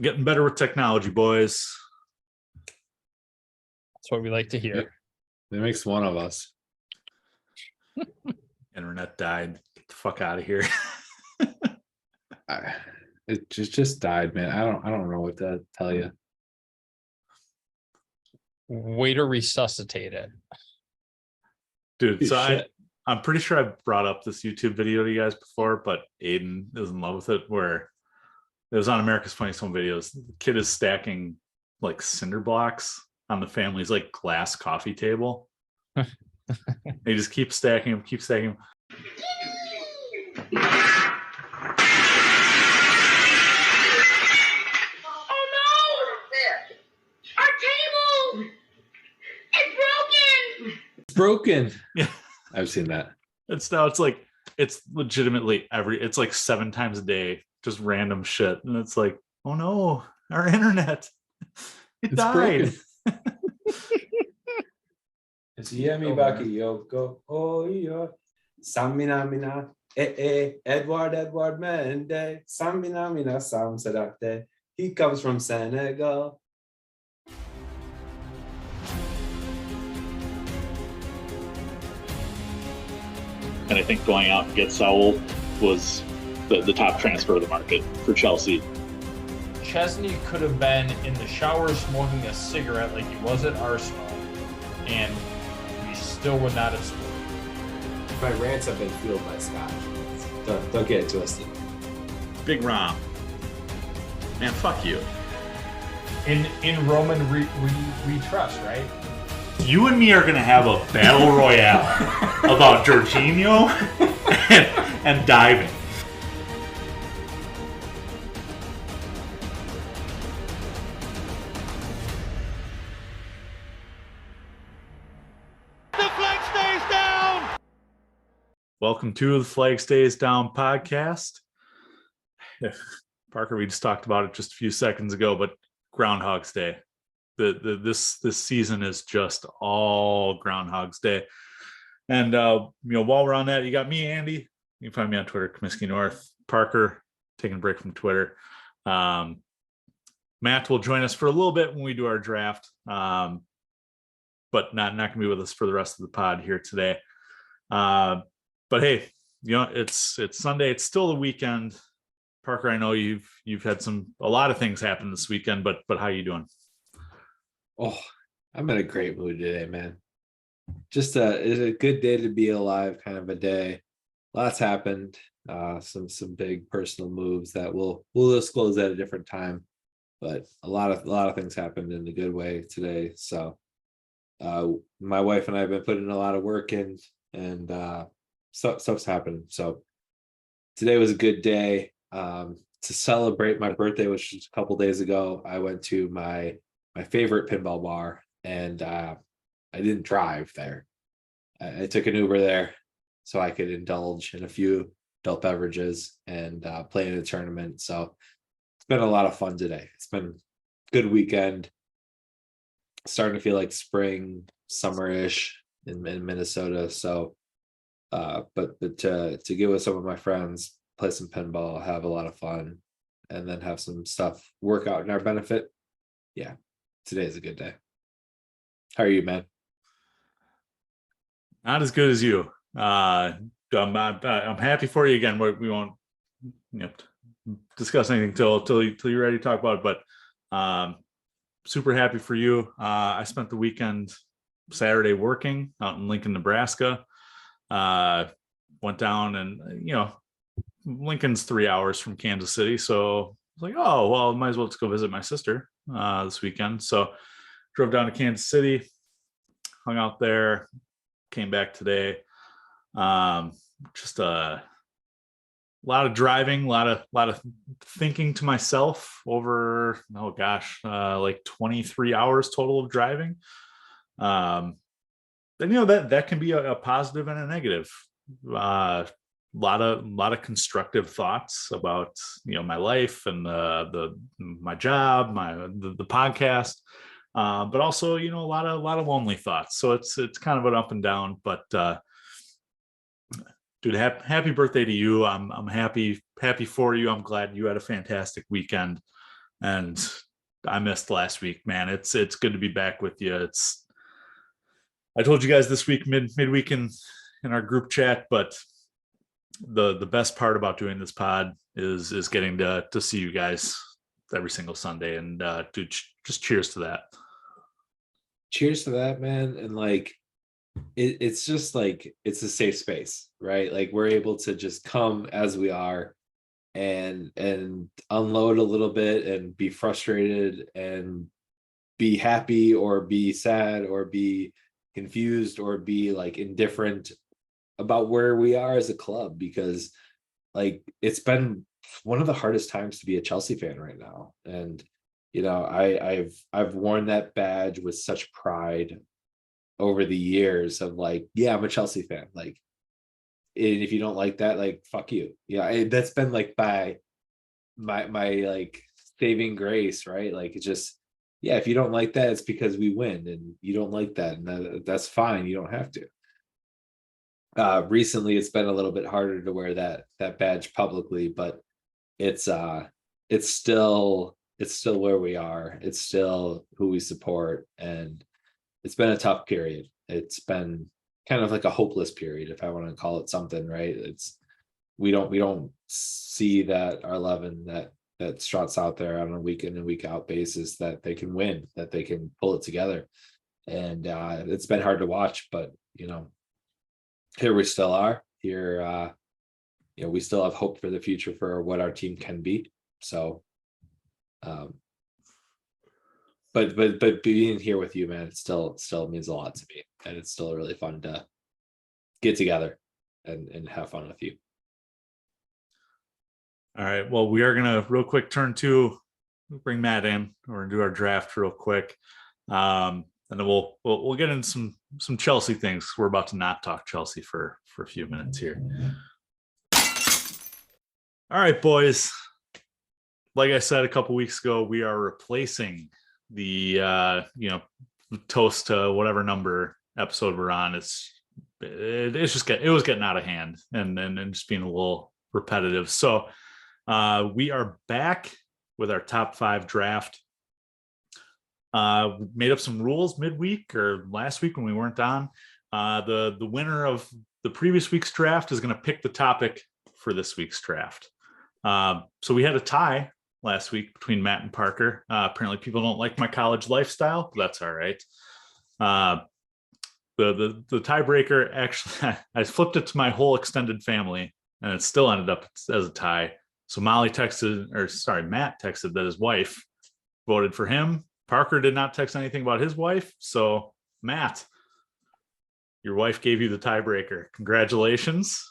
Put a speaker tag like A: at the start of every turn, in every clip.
A: Getting better with technology, boys.
B: That's what we like to hear.
C: It makes one of us.
A: Internet died. Get the fuck out of here.
C: It just died, man. I don't know what to tell you.
B: Way to resuscitate it.
A: Dude, so
C: Shit.
A: I'm pretty sure I brought up this YouTube video to you guys before, but Aiden is in love with it, where it was on America's Funniest Home Videos. The kid is stacking like cinder blocks on the family's like glass coffee table. They just keep stacking them, keep stacking them.
D: Oh no! Our table! It's broken!
C: It's broken.
A: Yeah.
C: I've seen that.
A: It's legitimately it's like 7 times a day, just random shit. And it's like, oh no, our internet. It died.
E: Yemi Baki Yoko, oh yeah, Samina Mina, Edward Mende, Samina Mina Sam Sadate. He comes from Senegal.
A: And I think going out and get Saul was the top transfer of the market for Chelsea.
B: Chesney could have been in the shower smoking a cigarette like he was at Arsenal, and we still would not have scored.
E: My rants have been fueled by Scott. Don't get it twisted.
A: Big Rom. Man, fuck you.
B: In Roman we trust, right?
A: You and me are going to have a battle royale about Jorginho and diving.
F: The flag stays down!
A: Welcome to the Flag Stays Down podcast. Parker, we just talked about it just a few seconds ago, but Groundhog's Day. This season is just all Groundhog's Day. And while we're on that, you got me, Andy. You can find me on Twitter, Comiskey North. Parker, taking a break from Twitter. Matt will join us for a little bit when we do our draft, but not gonna be with us for the rest of the pod here today. But hey, it's Sunday. It's still the weekend. Parker, I know you've had a lot of things happen this weekend, but how you doing?
E: Oh, I'm in a great mood today, man. Just it's a good day to be alive, kind of a day. Lots happened. Some big personal moves that we'll disclose at a different time. But a lot of things happened in a good way today. So my wife and I have been putting a lot of work in, and stuff's happened. So today was a good day. To celebrate my birthday, which was a couple days ago, I went to my favorite pinball bar, and I didn't drive there. I took an Uber there so I could indulge in a few adult beverages and play in a tournament. So it's been a lot of fun today. It's been a good weekend. Starting to feel like spring, summer-ish in Minnesota. So, but to get with some of my friends, play some pinball, have a lot of fun, and then have some stuff work out in our benefit. Yeah, today's a good day. How are you, man?
A: Not as good as you. I'm happy for you again. We won't discuss anything till you're ready to talk about it. But super happy for you. I spent the weekend Saturday working out in Lincoln, Nebraska. Went down and Lincoln's 3 hours from Kansas City, so I was like, oh well, might as well just go visit my sister this weekend. So drove down to Kansas City, hung out there, came back today. Just a lot of driving, a lot of thinking to myself over like 23 hours total of driving. Then that can be a positive and a negative. A lot of constructive thoughts about my life and my job, the podcast. But also, a lot of lonely thoughts. So it's kind of an up and down. But dude, happy birthday to you. I'm happy for you. I'm glad you had a fantastic weekend. and I missed last week, man. It's good to be back with you. I told you guys this week midweek in our group chat, but the best part about doing this pod is getting to see you guys every single Sunday, and dude, just cheers to that.
E: Cheers to that, man. And like it's just like it's a safe space, right? Like we're able to just come as we are and unload a little bit and be frustrated and be happy or be sad or be confused or be like indifferent about where we are as a club, because like it's been one of the hardest times to be a Chelsea fan right now. And you know, I've worn that badge with such pride over the years of like, yeah, I'm a Chelsea fan. Like, and if you don't like that, like, fuck you. Yeah, that's been like my like saving grace, right? Like, it's just, yeah, if you don't like that, it's because we win, and you don't like that, and that's fine. You don't have to. Recently, it's been a little bit harder to wear that badge publicly, but it's still where we are. It's still who we support, and it's been a tough period. It's been kind of like a hopeless period, if I want to call it something, right? It's we don't see that our 11 that struts out there on a week in and week out basis, that they can win, that they can pull it together. And it's been hard to watch, but you know, here we still are. Here you know, we still have hope for the future for what our team can be. So but being here with you, man, it still means a lot to me, and it's still really fun to get together and have fun with you.
A: All right. Well, we are gonna real quick turn to bring Matt in. We're gonna do our draft real quick, and then we'll get into some Chelsea things. We're about to not talk Chelsea for a few minutes here. All right, boys. Like I said a couple weeks ago, we are replacing the toast to whatever number episode we're on. It was getting out of hand and just being a little repetitive. So we are back with our top 5 draft. We made up some rules midweek or last week when we weren't on. The winner of the previous week's draft is going to pick the topic for this week's draft. So we had a tie last week between Matt and Parker. Apparently people don't like my college lifestyle, but that's all right. The tiebreaker, actually, I flipped it to my whole extended family, and it still ended up as a tie. So Matt texted that his wife voted for him. Parker did not text anything about his wife. So Matt, your wife gave you the tiebreaker. Congratulations.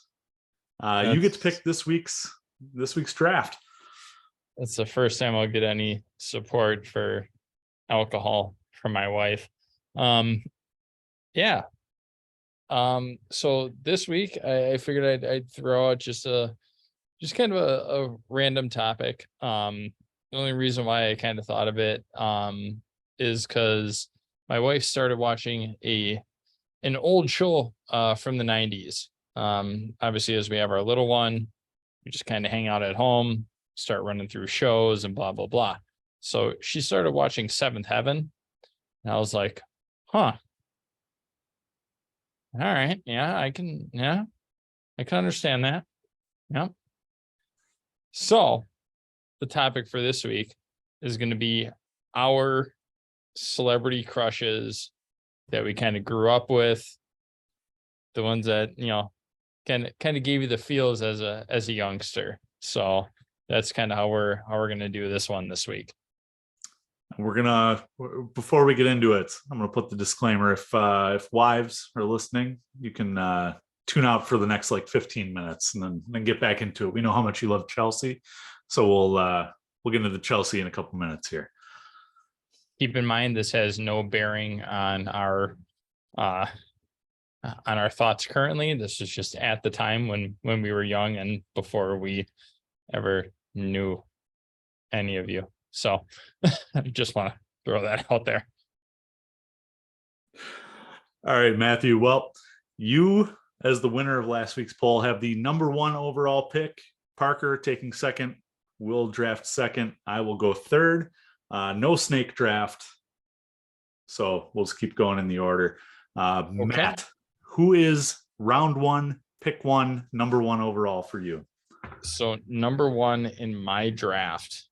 A: You get to pick this week's draft.
B: That's the first time I'll get any support for alcohol from my wife. Yeah. So this week I figured I'd throw out just kind of a random topic. The only reason why I kind of thought of it is because my wife started watching an old show from the 90s. Obviously, as we have our little one, we just kind of hang out at home, start running through shows and blah, blah, blah. So she started watching Seventh Heaven. And I was like, huh. All right. Yeah, I can understand that. Yeah. So the topic for this week is going to be our celebrity crushes that we kind of grew up with, the ones that, you know, kind of gave you the feels as a youngster. So that's kind of how we're going to do this one this week.
A: We're gonna, before we get into it, I'm gonna put the disclaimer: if wives are listening, you can tune out for the next like 15 minutes and then get back into it. We know how much you love Chelsea, so we'll get into the Chelsea in a couple minutes here.
B: Keep in mind, this has no bearing on our thoughts currently. This is just at the time when we were young and before we ever knew any of you. So I just want to throw that out there.
A: All right, Matthew. Well, you, as the winner of last week's poll, have the number 1 overall pick. Parker taking second will draft second. I will go third. No snake draft. So we'll just keep going in the order. Matt, who is round one, pick one, number one overall for you?
B: So number one in my draft,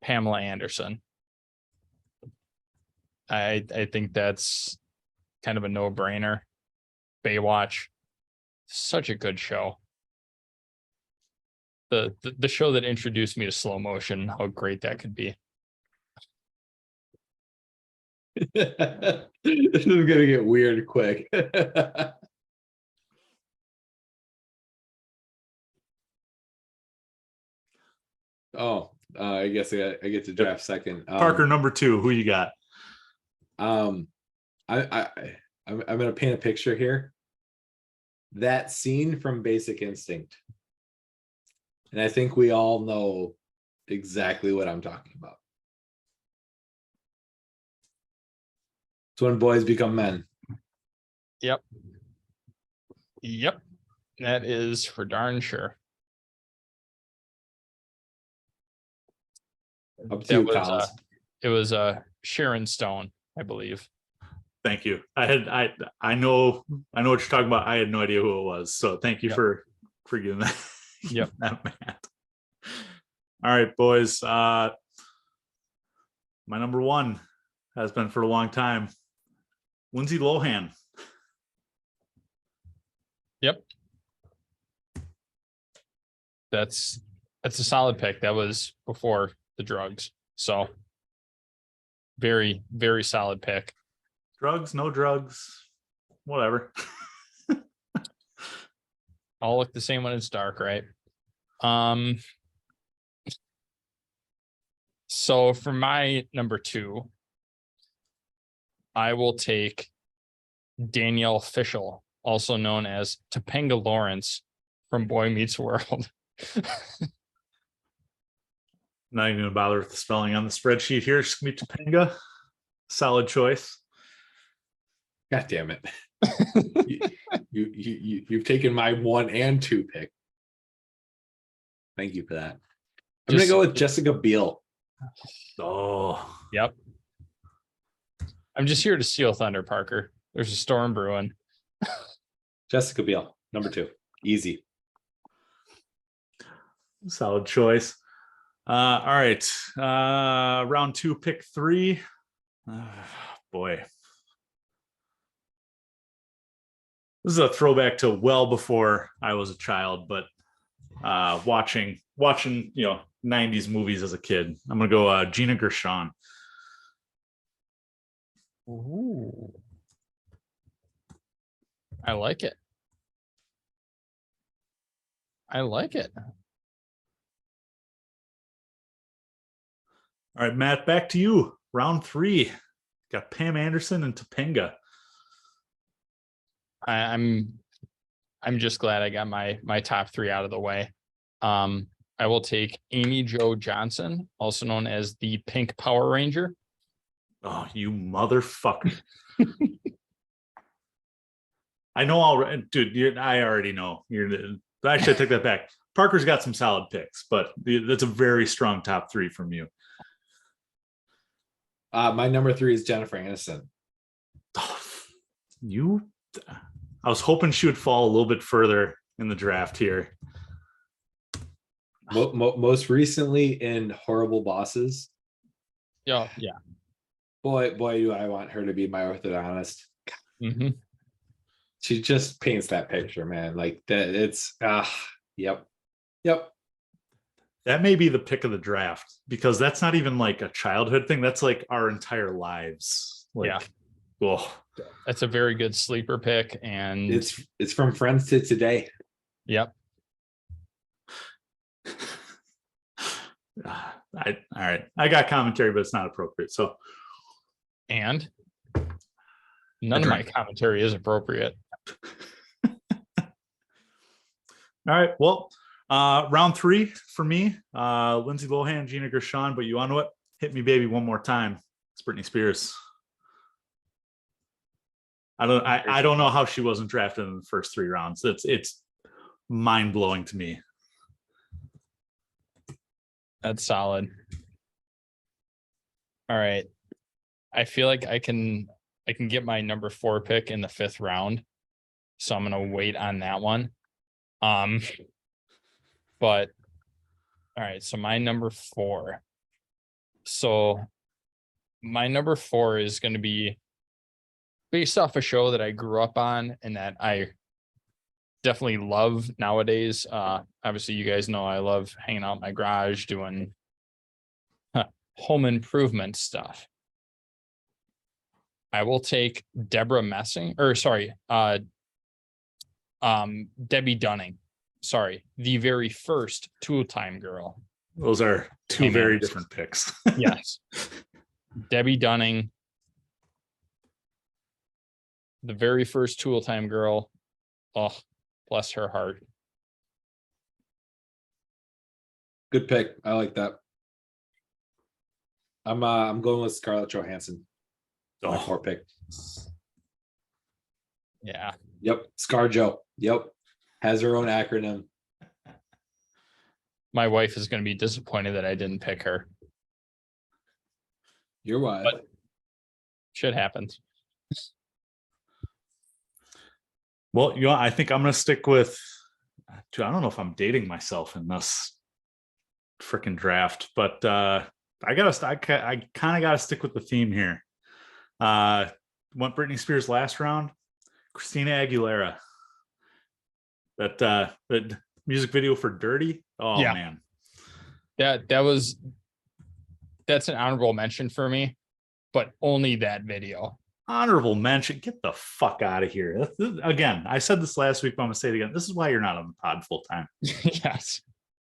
B: Pamela Anderson. I think that's kind of a no-brainer. Baywatch, such a good show. The show that introduced me to slow motion, how great that could be.
E: This is gonna get weird quick. I guess I get to draft second.
A: Parker, number two, who you got?
E: I'm gonna paint a picture here. That scene from Basic Instinct, and I think we all know exactly what I'm talking about. It's when boys become men.
B: Yep. That is for darn sure.
E: Up to you,
B: That was
E: Collins.
B: it was Sharon Stone, I believe.
A: Thank you. I know what you're talking about. I had no idea who it was. So thank you
B: Yep.
A: for giving that.
B: Yep.
A: that, Matt. All right, boys. My number one has been for a long time. Lindsay Lohan.
B: Yep. That's a solid pick. That was before the drugs. So very, very solid pick.
A: Drugs, no drugs, whatever.
B: All look the same when it's dark, right? So for my number two, I will take Danielle Fishel, also known as Topanga Lawrence from Boy Meets World.
A: Not even gonna bother with the spelling on the spreadsheet here. It's gonna be Topanga. Solid choice.
E: God damn it. You've taken my 1 and 2 pick. Thank you for that. I'm gonna go with Jessica Biel.
A: Oh,
B: Yep. I'm just here to steal thunder, Parker. There's a storm brewing.
E: Jessica Biel, number 2. Easy.
A: solid choice. All right. Round 2, pick 3. Boy. This is a throwback to well before I was a child, but watching 90s movies as a kid. I'm gonna go Gina Gershon.
B: Ooh. I like it.
A: All right, Matt, back to you. Round 3. Got Pam Anderson and Topanga.
B: I'm just glad I got my top 3 out of the way. I will take Amy Jo Johnson, also known as the Pink Power Ranger.
A: Oh, you motherfucker. I know already, dude. I already know. I should take that back. Parker's got some solid picks, but that's a very strong top 3 from you.
E: My number 3 is Jennifer Aniston.
A: I was hoping she would fall a little bit further in the draft here.
E: Most recently in Horrible Bosses.
B: Yeah.
E: Boy, do I want her to be my orthodontist.
B: Mm-hmm.
E: She just paints that picture, man. Like that. It's yep.
A: That may be the pick of the draft because that's not even like a childhood thing. That's like our entire lives.
B: Yeah.
A: Oh,
B: That's a very good sleeper pick, and
E: It's from Friends to Today.
B: yep.
A: all right. I got commentary, but it's not appropriate. So,
B: And none of my commentary is appropriate.
A: all right. Well, round 3 for me, Lindsay Lohan, Gina Gershon, but you want to what? Hit Me Baby One More Time. It's Britney Spears. I don't know how she wasn't drafted in the first 3 rounds. It's mind blowing to me.
B: That's solid. All right. I feel like I can get my number 4 pick in the 5th round. So I'm gonna wait on that one. But all right, so my number 4. So my number 4 is gonna be based off a show that I grew up on and that I definitely love nowadays. Obviously you guys know I love hanging out in my garage doing home improvement stuff. I will take Deborah Messing, or sorry, Debbie Dunning. Sorry, the very first Tool Time girl.
A: Those are two
B: Hey, man.
A: very different picks.
B: Yes. Debbie Dunning. The very first Tool Time girl. Oh, bless her heart.
E: Good pick. I like that. I'm going with Scarlett Johansson. My
A: Oh,
E: 4 pick.
B: Yeah.
E: Yep. ScarJo. Yep. Has her own acronym.
B: My wife is going to be disappointed that I didn't pick her.
E: You're wild.
B: But shit happens.
A: well, I think I'm gonna stick with. Dude, I don't know if I'm dating myself in this freaking draft, but I kind of gotta stick with the theme here. Went Britney Spears last round. Christina Aguilera. That music video for Dirty. Oh
B: Yeah.
A: man.
B: That's an honorable mention for me, but only that video.
A: Honorable mention. Get the fuck out of here. Again, I said this last week, but I'm gonna say it again. This is why you're not on the pod full time.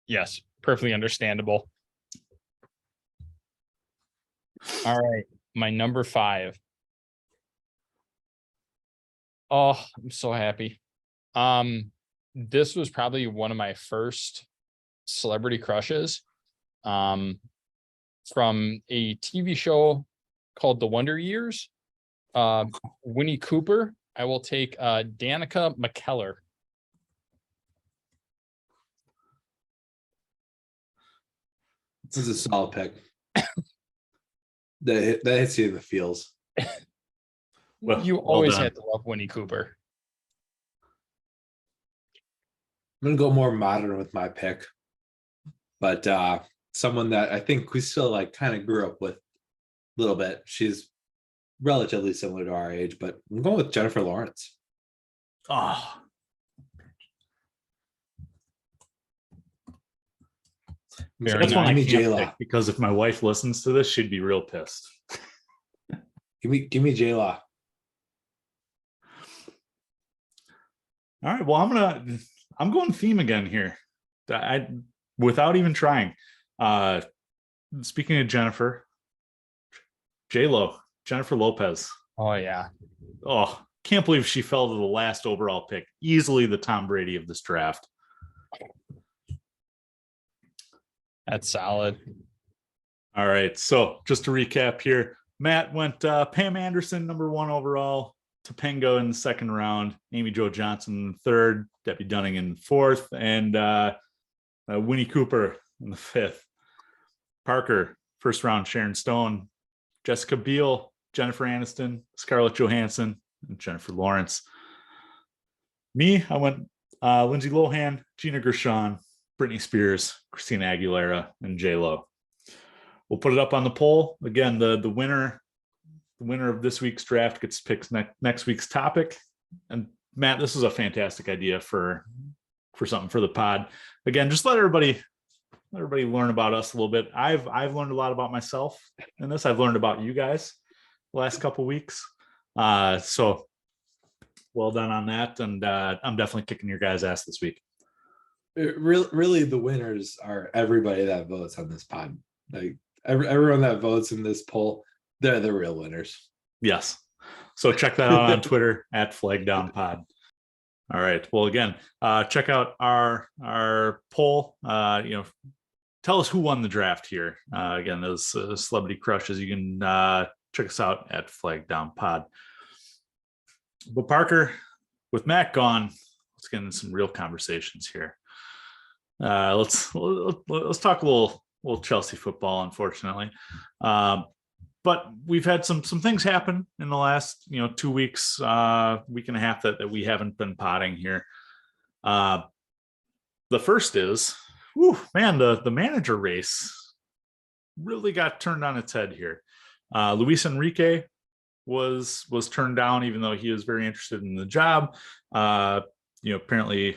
B: Yes, perfectly understandable. All right, my number 5. Oh, I'm so happy. This was probably one of my first celebrity crushes. From a TV show called The Wonder Years. Winnie Cooper. I will take Danica McKellar.
E: This is a solid pick. that hits you in the feels.
A: Well,
B: You
A: well
B: always
A: done.
B: had to love Winnie Cooper.
E: I'm gonna go more modern with my pick, but someone that I think we still like kind of grew up with a little bit. She's relatively similar to our age, but I'm going with Jennifer Lawrence.
A: Oh,
B: Fair
A: that's
B: enough.
A: one I
E: Give me
A: can't
E: J-Law.
A: pick because if my wife listens to this, she'd be real pissed.
E: Give me J-Law.
A: All right. Well, I'm going theme again here. Without even trying. Speaking of Jennifer, J-Lo, Jennifer Lopez.
B: Oh yeah.
A: Oh, can't believe she fell to the last overall pick. Easily the Tom Brady of this draft.
B: That's solid.
A: All right. So just to recap here, Matt went Pam Anderson, number 1 overall, Topanga in the 2nd round, Amy Jo Johnson in the 3rd, Debbie Dunning in the 4th, and Winnie Cooper in the 5th. Parker, 1st round, Sharon Stone, Jessica Biel, Jennifer Aniston, Scarlett Johansson, and Jennifer Lawrence. Me, I went Lindsay Lohan, Gina Gershon, Britney Spears, Christina Aguilera, and J-Lo. We'll put it up on the poll. Again, the winner of this week's draft gets picked next week's topic. And Matt, this is a fantastic idea for something for the pod. Again, just let everybody learn about us a little bit. I've learned a lot about myself in this. I've learned about you guys the last couple of weeks. So well done on that. And I'm definitely kicking your guys' ass this week.
E: Really, the winners are everybody that votes on this pod. Like everyone that votes in this poll, they're the real winners.
A: Yes. So check that out on Twitter at FlagDownPod. All right. Well, again, check out our poll. Tell us who won the draft here. Again, those celebrity crushes. You can check us out at FlagDownPod. But Parker, with Matt gone, let's get into some real conversations here. Let's talk a little little Chelsea football, unfortunately. But we've had some things happen in the last 2 weeks, week and a half that we haven't been potting here. The first is, the manager race really got turned on its head here. Luis Enrique was turned down, even though he was very interested in the job. Apparently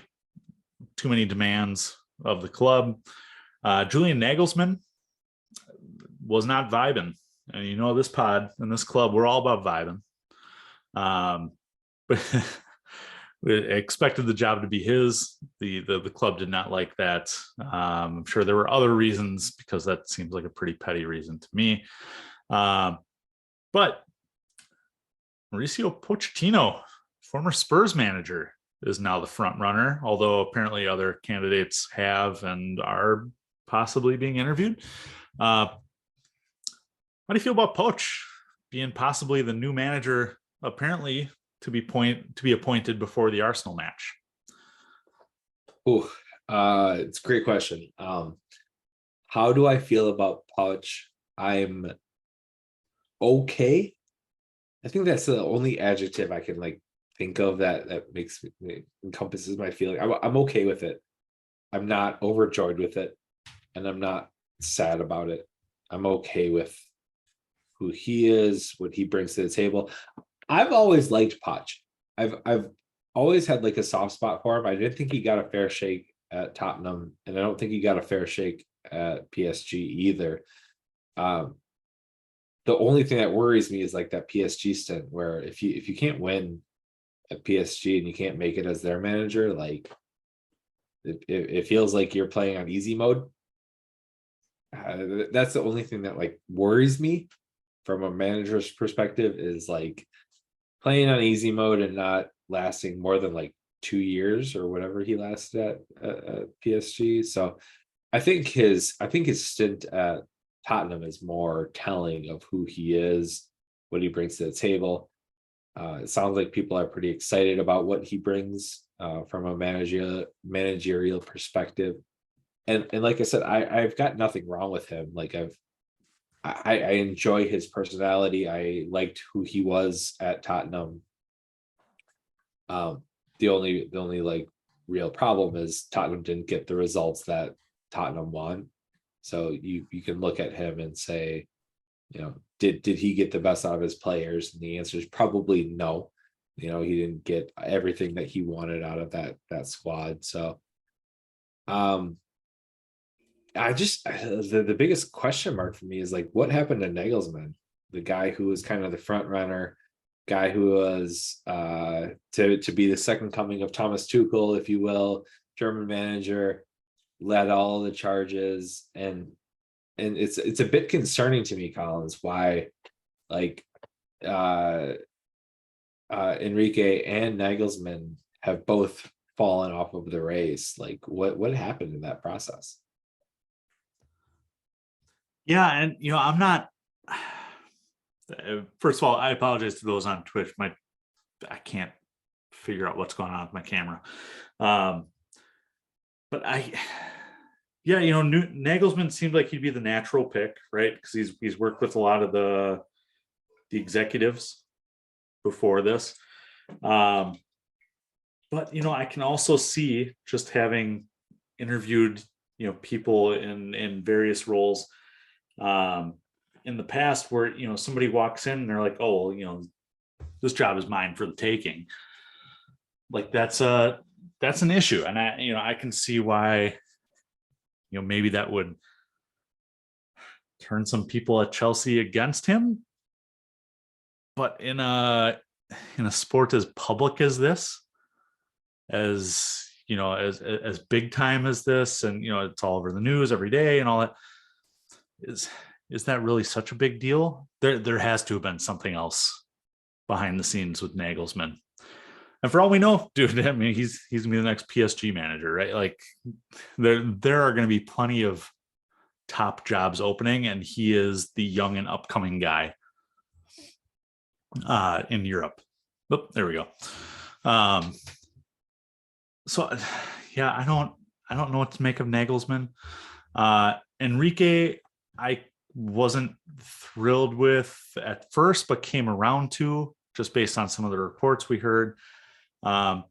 A: too many demands of the club. Julian Nagelsmann was not vibing. And this pod and this club, we're all about vibing. But we expected the job to be his. The club did not like that. I'm sure there were other reasons, because that seems like a pretty petty reason to me. But Mauricio Pochettino, former Spurs manager, is now the front runner, although apparently other candidates have and are possibly being interviewed. How do you feel about Poch being possibly the new manager, apparently to be appointed before the Arsenal match?
E: It's a great question. How do I feel about Poch? I'm okay. I think that's the only adjective I can think of that encompasses my feeling. I'm okay with it. I'm not overjoyed with it, and I'm not sad about it. I'm okay with who he is, what he brings to the table. I've always liked Poch. I've always had a soft spot for him. I didn't think he got a fair shake at Tottenham, and I don't think he got a fair shake at PSG either. The only thing that worries me is that PSG stint, where if you can't win at PSG and you can't make it as their manager, it feels like you're playing on easy mode. That's the only thing that worries me from a manager's perspective, is playing on easy mode and not lasting more than 2 years or whatever he lasted at PSG. So I think his stint at Tottenham is more telling of who he is, what he brings to the table. It sounds like people are pretty excited about what he brings from a managerial perspective. And like I said, I've got nothing wrong with him. I enjoy his personality. I liked who he was at Tottenham. The only real problem is Tottenham didn't get the results that Tottenham won. So you can look at him and say, did he get the best out of his players? And the answer is probably no. He didn't get everything that he wanted out of that squad. So the biggest question mark for me is what happened to Nagelsmann, the guy who was kind of the front runner, guy who was to be the second coming of Thomas Tuchel, if you will, German manager, led all the charges, and it's a bit concerning to me, Collins, why Enrique and Nagelsmann have both fallen off of the race. What happened in that process?
A: Yeah, and I'm not. First of all, I apologize to those on Twitch. I can't figure out what's going on with my camera. But Nagelsmann seemed like he'd be the natural pick, right? Because he's worked with a lot of the executives before this. But I can also see, just having interviewed people in various roles in the past, where somebody walks in and they're like, oh, this job is mine for the taking. That's an issue, and I can see why maybe that would turn some people at Chelsea against him. But in a sport as public as this, as big time as this, and it's all over the news every day and all that, is that really such a big deal? There has to have been something else behind the scenes with Nagelsmann. And for all we know, dude, I mean, he's gonna be the next PSG manager, right? There are gonna be plenty of top jobs opening, and he is the young and upcoming guy in Europe. Oh, there we go. So yeah, I don't know what to make of Nagelsmann. Enrique, I wasn't thrilled with at first, but came around to just based on some of the reports we heard. But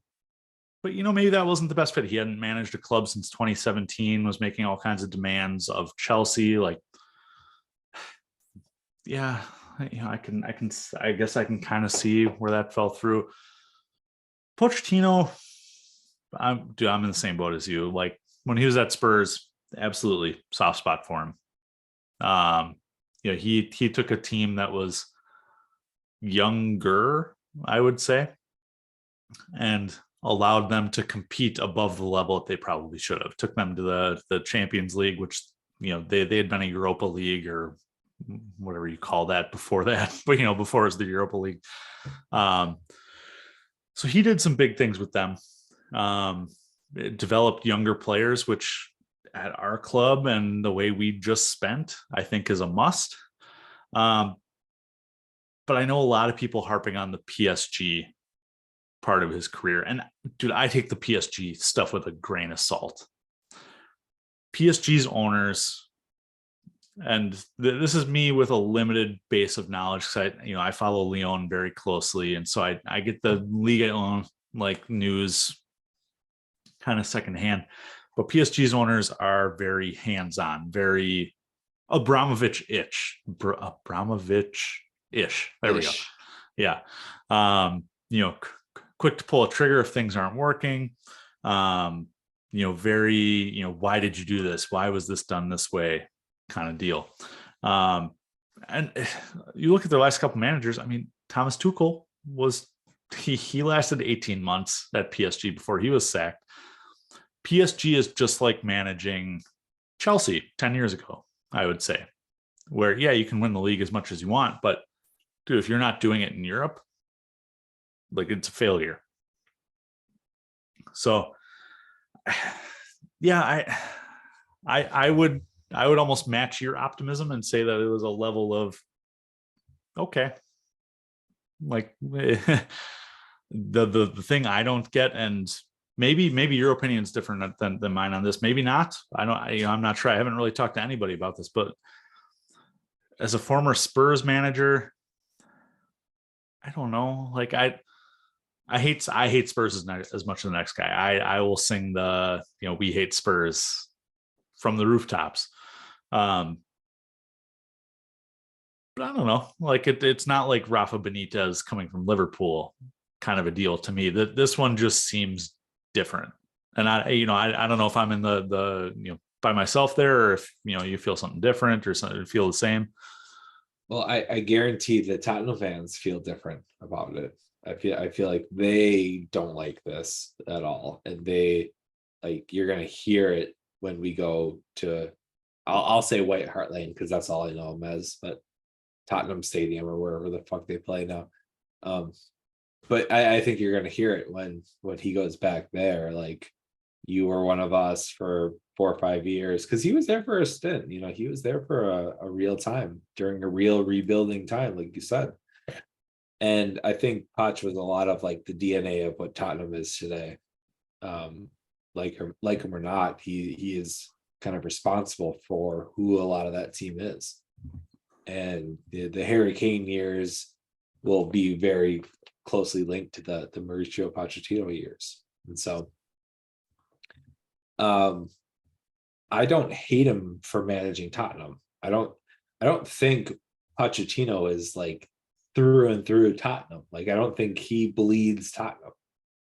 A: maybe that wasn't the best fit. He hadn't managed a club since 2017, was making all kinds of demands of Chelsea. Like, yeah, I guess I can kind of see where that fell through. Pochettino, I'm in the same boat as you. Like when he was at Spurs, absolutely soft spot for him. He took a team that was younger, I would say, and allowed them to compete above the level that they probably should have. Took them to the Champions League, which they had been a Europa League or whatever you call that before that, but before it was the Europa League. So he did some big things with them. It developed younger players, which at our club and the way we just spent, I think is a must. But I know a lot of people harping on the PSG part of his career. And dude, I take the PSG stuff with a grain of salt. PSG's owners, and this is me with a limited base of knowledge because I follow Lyon very closely, and so I get the Ligue 1 like news kind of secondhand. But PSG's owners are very hands-on, very Abramovich-ish. Abramovich-ish. There we go. Yeah. Quick to pull a trigger if things aren't working. Very, why did you do this? Why was this done this way? Kind of deal. And you look at their last couple managers. I mean, Thomas Tuchel he lasted 18 months at PSG before he was sacked. PSG is just like managing Chelsea 10 years ago, I would say, where, yeah, you can win the league as much as you want, but dude, if you're not doing it in Europe, like it's a failure. So yeah, I would almost match your optimism and say that it was a level of, okay, like the thing I don't get, and maybe your opinion is different than mine on this. Maybe not. I'm not sure. I haven't really talked to anybody about this, but as a former Spurs manager, I don't know. Like I hate Spurs as much as the next guy. I will sing the we hate Spurs from the rooftops. But I don't know. Like it's not like Rafa Benitez coming from Liverpool kind of a deal to me. That this one just seems different. And I don't know if I'm in the by myself there, or if you feel something different or something feel the same.
E: Well, I guarantee that Tottenham fans feel different about it. I feel like they don't like this at all, and they you're gonna hear it when we go to. I'll say White Hart Lane because that's all I know them as, but Tottenham Stadium or wherever the fuck they play now. But I think you're gonna hear it when he goes back there. Like, you were one of us for 4 or 5 years, because he was there for a stint. He was there for a real time during a real rebuilding time, like you said. And I think Poch was a lot of like the DNA of what Tottenham is today. Like him or not, he is kind of responsible for who a lot of that team is. And the Harry Kane years will be very closely linked to the Mauricio Pochettino years. And so I don't hate him for managing Tottenham. I don't think Pochettino is like through and through Tottenham. Like, I don't think he bleeds Tottenham.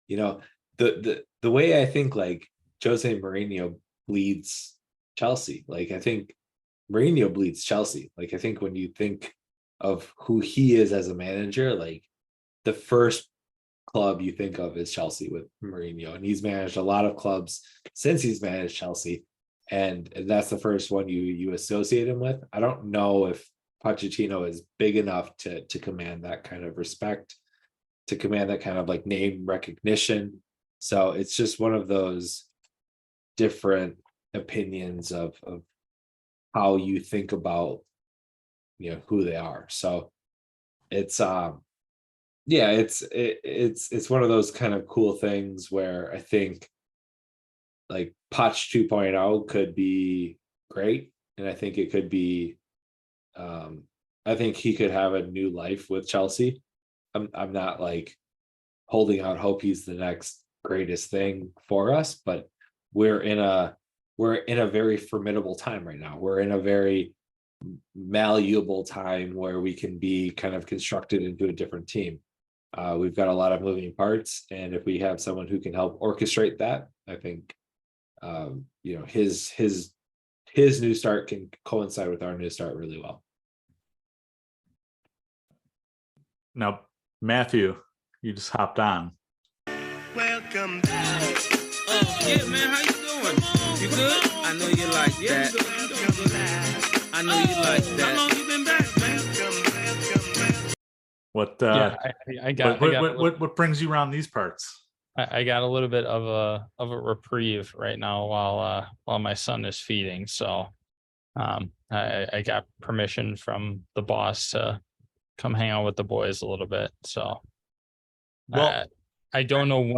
E: The way I think like Jose Mourinho bleeds Chelsea. Like, I think Mourinho bleeds Chelsea. Like, I think when you think of who he is as a manager, like the first club you think of is Chelsea with Mourinho, and he's managed a lot of clubs since he's managed Chelsea, and that's the first one you associate him with. I don't know if Pochettino is big enough to command that kind of respect, to command that kind of like name recognition. So it's just one of those different opinions of how you think about who they are. So it's it's one of those kind of cool things where I think like Poch 2.0 could be great, and I think it could be. I think he could have a new life with Chelsea. I'm not like holding out hope he's the next greatest thing for us, but we're in a very formidable time right now. We're in a very malleable time where we can be kind of constructed into a different team. We've got a lot of moving parts, and if we have someone who can help orchestrate that, I think his new start can coincide with our new start really well.
A: Now, Matthew, you just hopped on.
F: Welcome back. Oh, yeah, man. How you doing? You good? I know you like that. I know you like that. How long you been back, man?
A: What what brings you around these parts?
B: I got a little bit of a reprieve right now while my son is feeding. So I got permission from the boss to come hang out with the boys a little bit. So
A: Well,
B: I don't know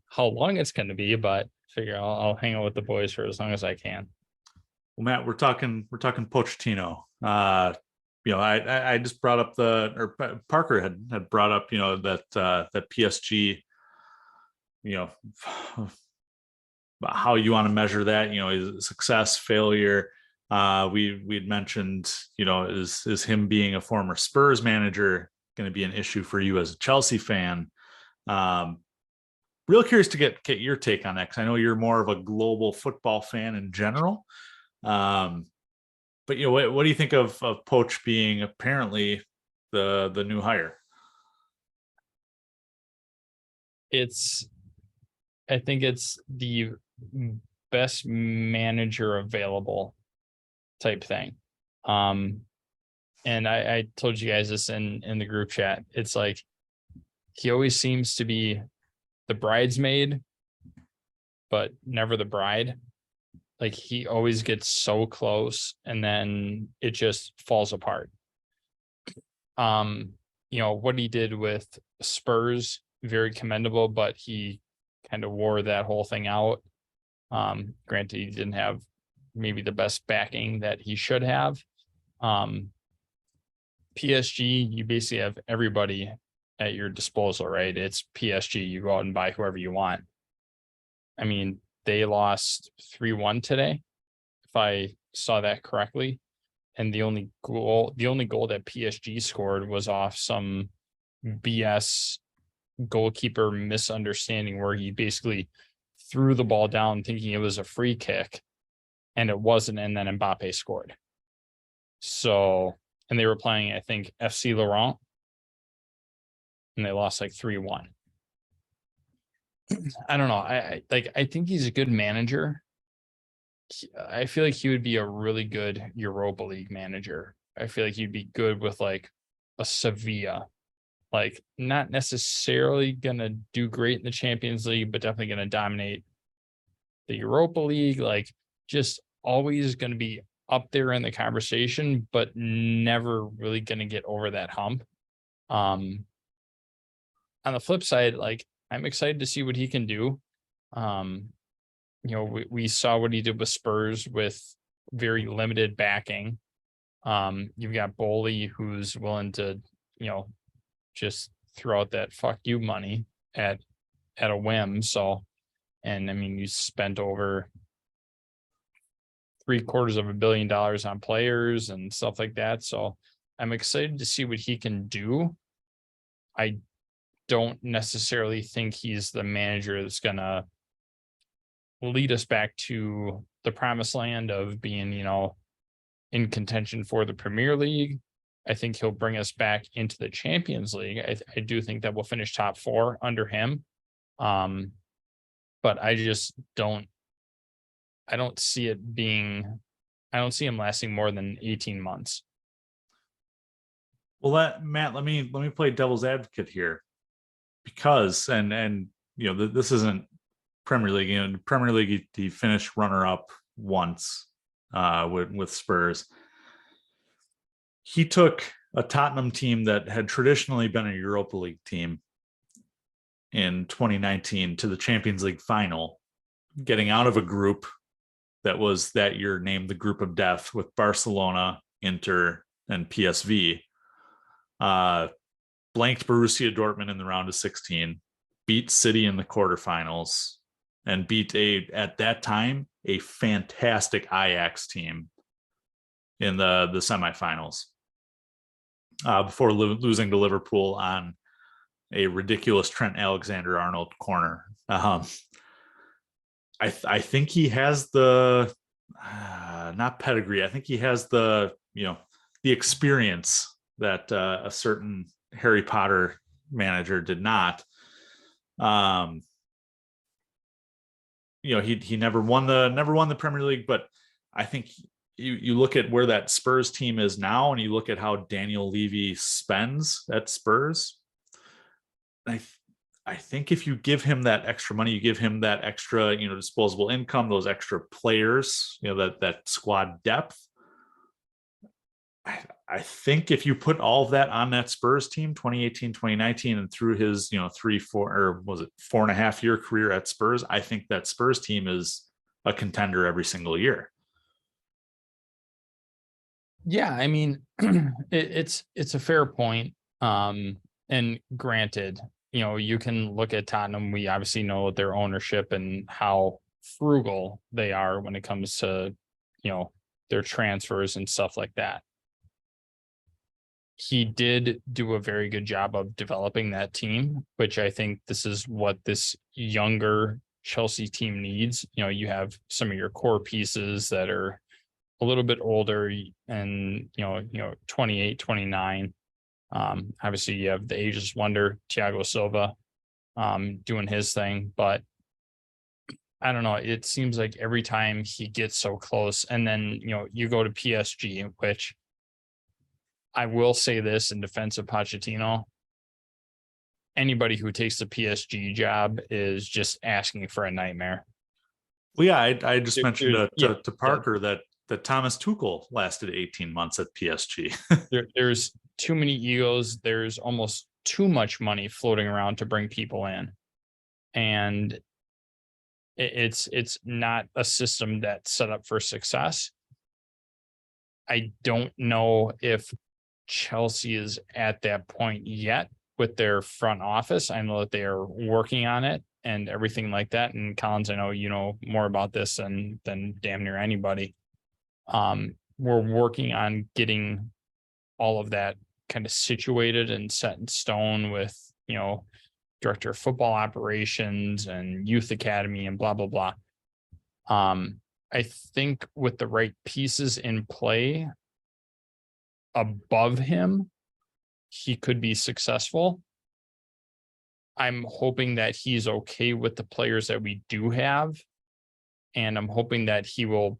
B: how long it's going to be, but figure I'll hang out with the boys for as long as I can.
A: Well, Matt, we're talking Pochettino. I just brought up Parker had brought up, that PSG, how you want to measure that, is success, failure. We'd mentioned, is him being a former Spurs manager going to be an issue for you as a Chelsea fan? Real curious to get your take on that, because I know you're more of a global football fan in general. But what do you think of Poch being apparently the new hire?
B: I think it's the best manager available type thing. And I told you guys this in the group chat. It's like he always seems to be the bridesmaid, but never the bride. Like he always gets so close and then it just falls apart. What he did with Spurs, very commendable, but he kind of wore that whole thing out. Granted, he didn't have maybe the best backing that he should have. PSG, you basically have everybody at your disposal, right? It's PSG. You go out and buy whoever you want. I mean, they lost 3-1 today, if I saw that correctly. And the only goal that PSG scored was off some BS goalkeeper misunderstanding where he basically threw the ball down thinking it was a free kick and it wasn't, and then Mbappe scored. So, and they were playing, I think, FC Laurent, and they lost like 3-1. I don't know. I think he's a good manager. I feel like he would be a really good Europa League manager. I feel like he'd be good with like a Sevilla, like not necessarily gonna do great in the Champions League, but definitely gonna dominate the Europa League. Like just always gonna be up there in the conversation, but never really gonna get over that hump. On the flip side, like I'm excited to see what he can do. We saw what he did with Spurs with very limited backing. You've got Bowley, who's willing to, just throw out that fuck you money at a whim. So, and I mean, you spent over $750 million on players and stuff like that. So I'm excited to see what he can do. I don't necessarily think he's the manager that's gonna lead us back to the promised land of being, in contention for the Premier League. I think he'll bring us back into the Champions League. I do think that we'll finish top 4 under him. But I just don't see him lasting more than 18 months.
A: Well, Matt, let me play devil's advocate here, because this isn't Premier League. In Premier League, he finished runner-up once with Spurs. He took a Tottenham team that had traditionally been a Europa League team in 2019 to the Champions League final, getting out of a group that was that year named the group of death with Barcelona, Inter, and PSV. Blanked Borussia Dortmund in the round of 16, beat City in the quarterfinals, and beat at that time, a fantastic Ajax team in the semifinals before losing to Liverpool on a ridiculous Trent Alexander-Arnold corner. I think he has the not pedigree. I think he has the the experience that a certain Harry Potter manager did not. He never won the Premier League, but I think you look at where that Spurs team is now, and you look at how Daniel Levy spends at Spurs. I think if you give him that extra money, you give him that extra, disposable income, those extra players, that squad depth. I think if you put all of that on that Spurs team, 2018, 2019, and through his, 4.5 year career at Spurs, I think that Spurs team is a contender every single year.
B: Yeah, I mean, it's a fair point. And granted, you can look at Tottenham. We obviously know their ownership and how frugal they are when it comes to, their transfers and stuff like that. He did do a very good job of developing that team, which I think this is what this younger Chelsea team needs. You have some of your core pieces that are a little bit older and, 28, 29. Obviously you have the ageless wonder, Thiago Silva, doing his thing, but I don't know. It seems like every time he gets so close, and then, you go to PSG, which I will say this in defense of Pochettino, anybody who takes the PSG job is just asking for a nightmare.
A: Well, yeah, I just mentioned to Parker that Thomas Tuchel lasted 18 months at PSG.
B: There's too many egos. There's almost too much money floating around to bring people in. And it's not a system that's set up for success. I don't know if Chelsea is at that point yet with their front office. I know that they are working on it and everything like that. And Collins, I know you know more about this than damn near anybody. We're working on getting all of that kind of situated and set in stone with, director of football operations and youth academy and blah, blah, blah. I think with the right pieces in play above him, he could be successful. I'm hoping that he's okay with the players that we do have. And I'm hoping that he will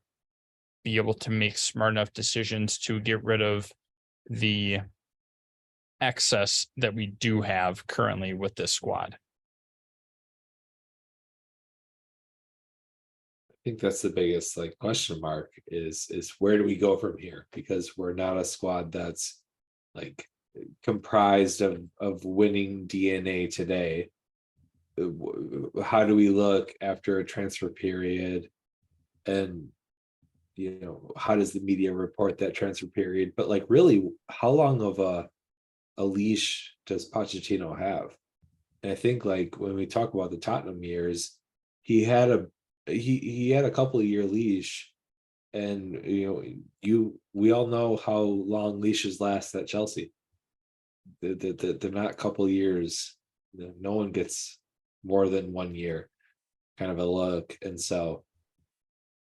B: be able to make smart enough decisions to get rid of the excess that we do have currently with this squad.
E: I think that's the biggest question mark is where do we go from here? Because we're not a squad that's comprised of winning DNA today. How do we look after a transfer period? And how does the media report that transfer period? But really, how long of a leash does Pochettino have? And I think when we talk about the Tottenham years, he had a couple of year leash, and we all know how long leashes last at Chelsea. They're not a couple of years. No one gets more than 1 year kind of a look. And so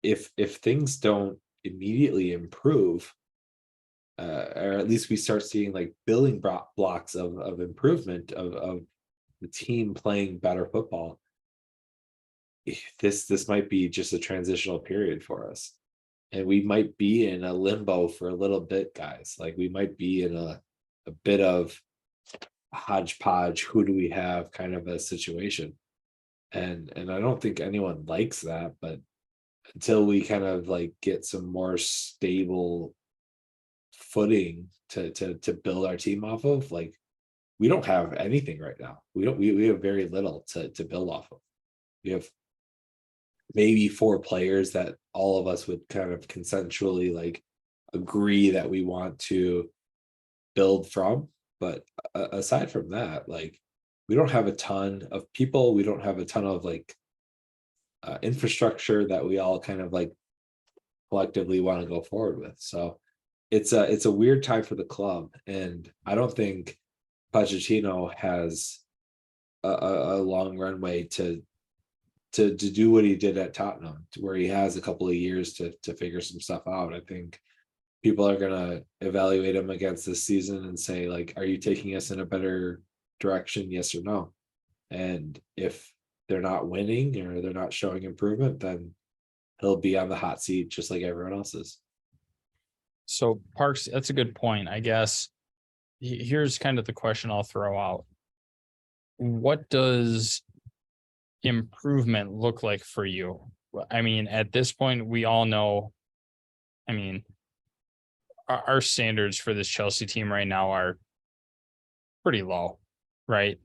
E: if things don't immediately improve, or at least we start seeing building blocks of improvement of the team playing better football, this might be just a transitional period for us, and we might be in a limbo for a little bit, guys. We might be in a bit of hodgepodge, who do we have kind of a situation, and I don't think anyone likes that, but until we kind of get some more stable footing to build our team off of, we don't have anything right now. We have very little to build off of. We have maybe 4 players that all of us would kind of consensually like agree that we want to build from. But aside from that, like we don't have a ton of people. We don't have a ton of like infrastructure that we all kind of like collectively want to go forward with. So it's a weird time for the club, and I don't think Pochettino has a long runway to do what he did at Tottenham, to where he has a couple of years to figure some stuff out. I think people are gonna evaluate him against this season and say, like, are you taking us in a better direction? Yes or no. And if they're not winning or they're not showing improvement, then he'll be on the hot seat just like everyone else is.
B: So Parks, that's a good point. I guess here's kind of the question I'll throw out. What does improvement look like for you? I mean, at this point, we all know, I mean, our standards for this Chelsea team right now are pretty low, right?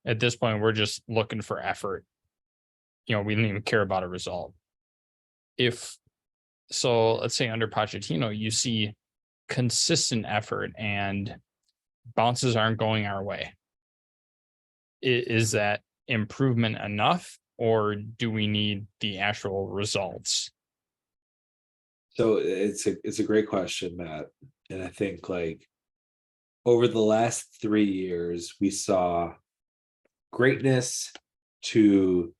B: At this point, we're just looking for effort. You know, we don't even care about a result. If so, let's say under Pochettino, you see consistent effort and bounces aren't going our way. Is that improvement enough, or do we need the actual results?
E: So it's a great question, Matt. And I think like over the last 3 years, we saw greatness to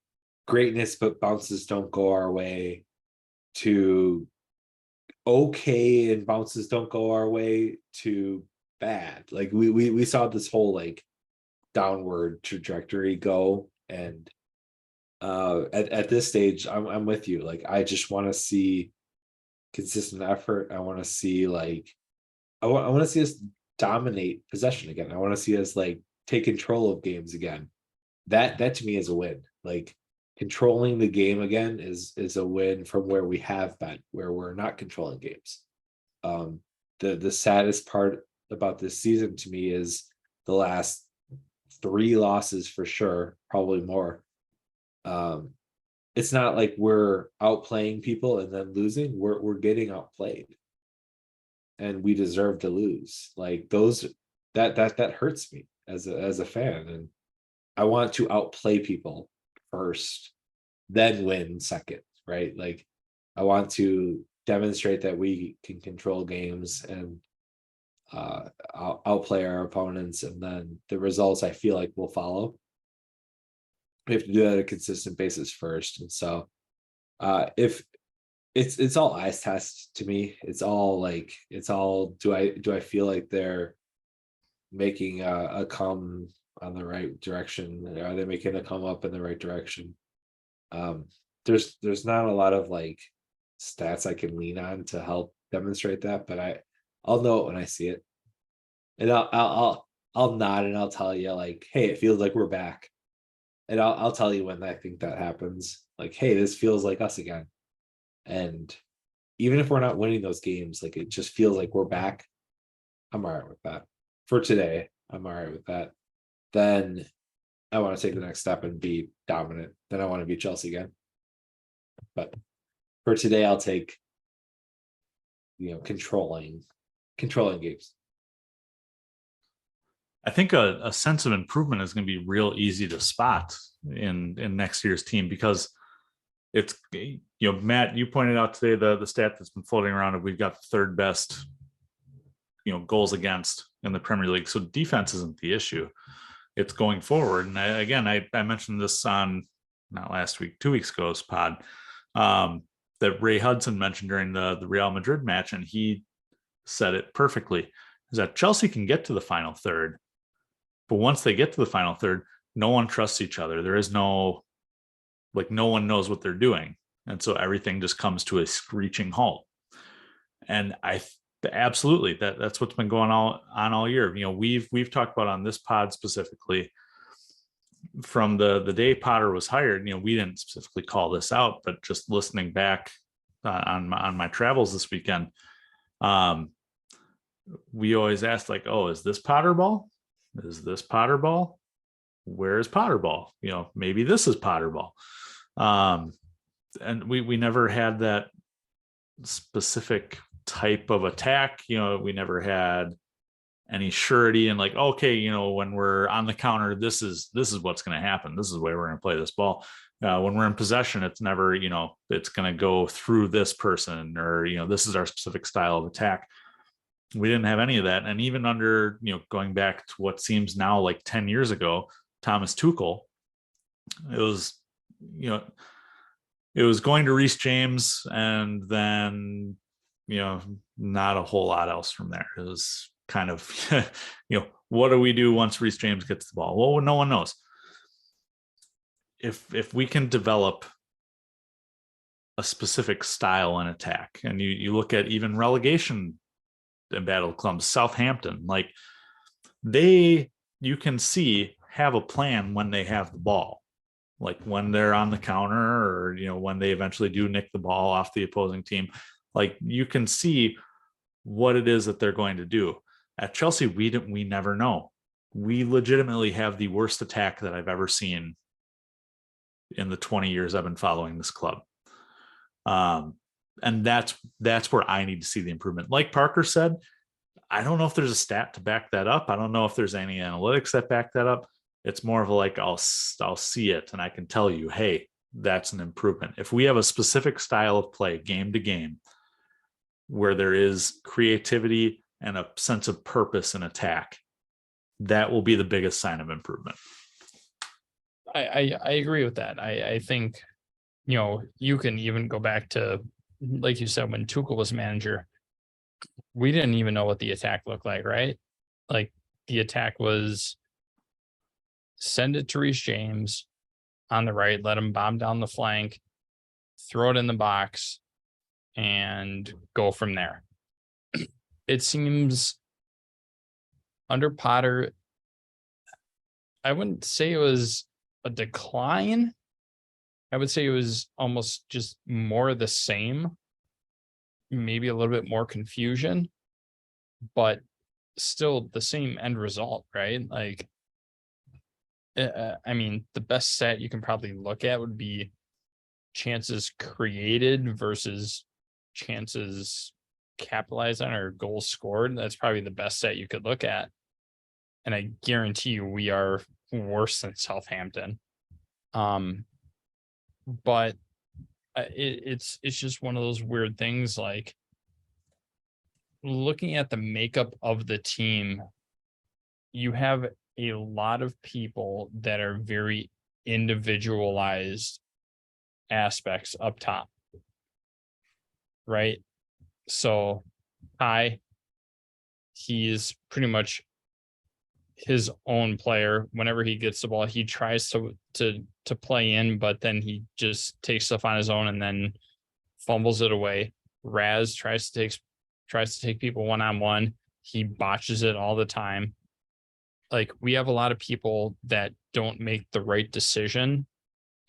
E: greatness, but bounces don't go our way, to okay and bounces don't go our way, to bad. Like we saw this whole like downward trajectory go. And at this stage, I'm with you. Like I just want to see consistent effort. I want to see like I want to see us dominate possession again. I want to see us like take control of games again. That to me is a win. Like controlling the game again is a win from where we have been, where we're not controlling games. The saddest part about this season to me is the last 3 losses for sure, probably more. It's not like we're outplaying people and then losing. We're getting outplayed, and we deserve to lose. Like those that hurts me as a fan, and I want to outplay people first, then win second, right? Like I want to demonstrate that we can control games and outplay our opponents, and then the results I feel like will follow. We have to do that on a consistent basis first. And so if it's all eyes test to me, it's all do I feel like they're making a come on the right direction? Are they making a come up in the right direction? There's not a lot of like stats I can lean on to help demonstrate that, but I'll know it when I see it, and I'll nod and I'll tell you like, hey, it feels like we're back, and I'll tell you when I think that happens. Like, hey, this feels like us again, and even if we're not winning those games, like it just feels like we're back. I'm all right with that for today. I'm all right with that. Then I want to take the next step and be dominant. Then I want to beat Chelsea again. But for today, I'll take, controlling games.
A: I think a sense of improvement is going to be real easy to spot in next year's team, because it's, Matt, you pointed out today the stat that's been floating around of we've got the 3rd best, goals against in the Premier League. So defense isn't the issue. It's going forward. And I mentioned this on not last week, 2 weeks ago's pod, that Ray Hudson mentioned during the Real Madrid match, and he said it perfectly, is that Chelsea can get to the final third, but once they get to the final third, no one trusts each other. There is no one knows what they're doing. And so everything just comes to a screeching halt. And absolutely, that's what's been going on all year. We've talked about on this pod specifically from the day Potter was hired. We didn't specifically call this out, but just listening back on my travels this weekend, we always asked like, oh, is this Potter ball? Is this Potter ball? Where is Potter ball? Maybe this is Potter ball. and we never had that specific type of attack. We never had any surety and like, okay, when we're on the counter, this is what's going to happen. This is the way we're going to play this ball. When we're in possession, it's never, it's going to go through this person, or, this is our specific style of attack. We didn't have any of that. And even under, going back to what seems now like 10 years ago, Thomas Tuchel, it was going to Reece James, and then, not a whole lot else from there. It was kind of, what do we do once Reece James gets the ball? Well, no one knows. If we can develop a specific style and attack, and you look at even relegation embattled clubs, Southampton, like you can see have a plan when they have the ball, like when they're on the counter, or when they eventually do nick the ball off the opposing team, like you can see what it is that they're going to do. At Chelsea, we never know. We legitimately have the worst attack that I've ever seen in the 20 years I've been following this club. And that's where I need to see the improvement. Like Parker said, I don't know if there's a stat to back that up. I don't know if there's any analytics that back that up. It's more of a like, I'll see it and I can tell you, hey, that's an improvement. If we have a specific style of play game to game where there is creativity and a sense of purpose in attack, that will be the biggest sign of improvement.
B: I agree with that. I think, you can even go back to, like you said, when Tuchel was manager, we didn't even know what the attack looked like, right? Like the attack was send it to Reece James on the right, let him bomb down the flank, throw it in the box, and go from there. It seems under Potter, I wouldn't say it was a decline. I would say it was almost just more of the same, maybe a little bit more confusion, but still the same end result, right? Like, I mean, the best stat you can probably look at would be chances created versus chances capitalized on or goals scored. That's probably the best stat you could look at. And I guarantee you we are worse than Southampton. But it's just one of those weird things, like looking at the makeup of the team, you have a lot of people that are very individualized aspects up top, right? So he's pretty much his own player. Whenever he gets the ball, he tries to play in, but then he just takes stuff on his own and then fumbles it away. Raz tries to take people one-on-one. He botches it all the time. Like, we have a lot of people that don't make the right decision,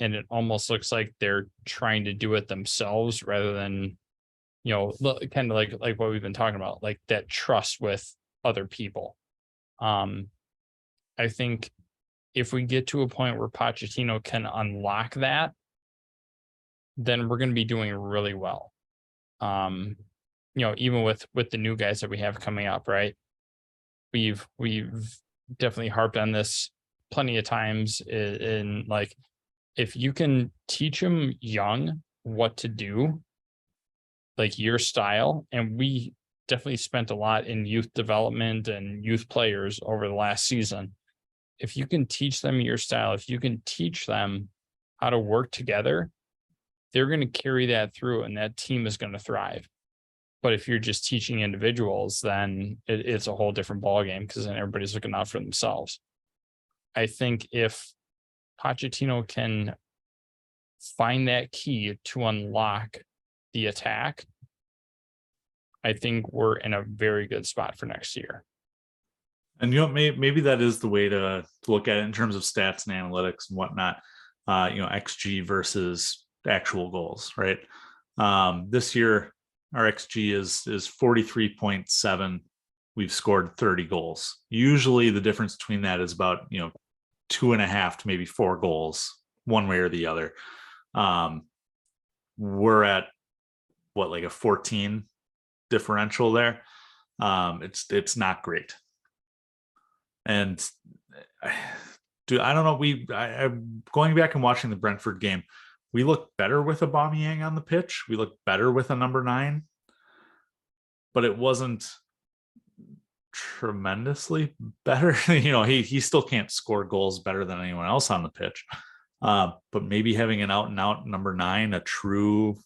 B: and it almost looks like they're trying to do it themselves rather than, kind of like what we've been talking about, like that trust with other people. I think if we get to a point where Pochettino can unlock that, then we're going to be doing really well. Even with the new guys that we have coming up, right? We've definitely harped on this plenty of times in like, if you can teach them young what to do, like your style, and we definitely spent a lot in youth development and youth players over the last season. If you can teach them your style, if you can teach them how to work together, they're going to carry that through and that team is going to thrive. But if you're just teaching individuals, then it's a whole different ballgame, because then everybody's looking out for themselves. I think if Pochettino can find that key to unlock the attack, I think we're in a very good spot for next year.
A: And maybe that is the way to look at it in terms of stats and analytics and whatnot. XG versus actual goals, right? This year, our XG is 43.7. We've scored 30 goals. Usually the difference between that is about 2.5 to maybe 4 goals, one way or the other. we're at what, like a 14 differential there. It's not great. And dude, I don't know. I'm going back and watching the Brentford game. We look better with Aubameyang on the pitch. We look better with a number 9, but it wasn't tremendously better. He still can't score goals better than anyone else on the pitch. But maybe having an out and out number 9, a true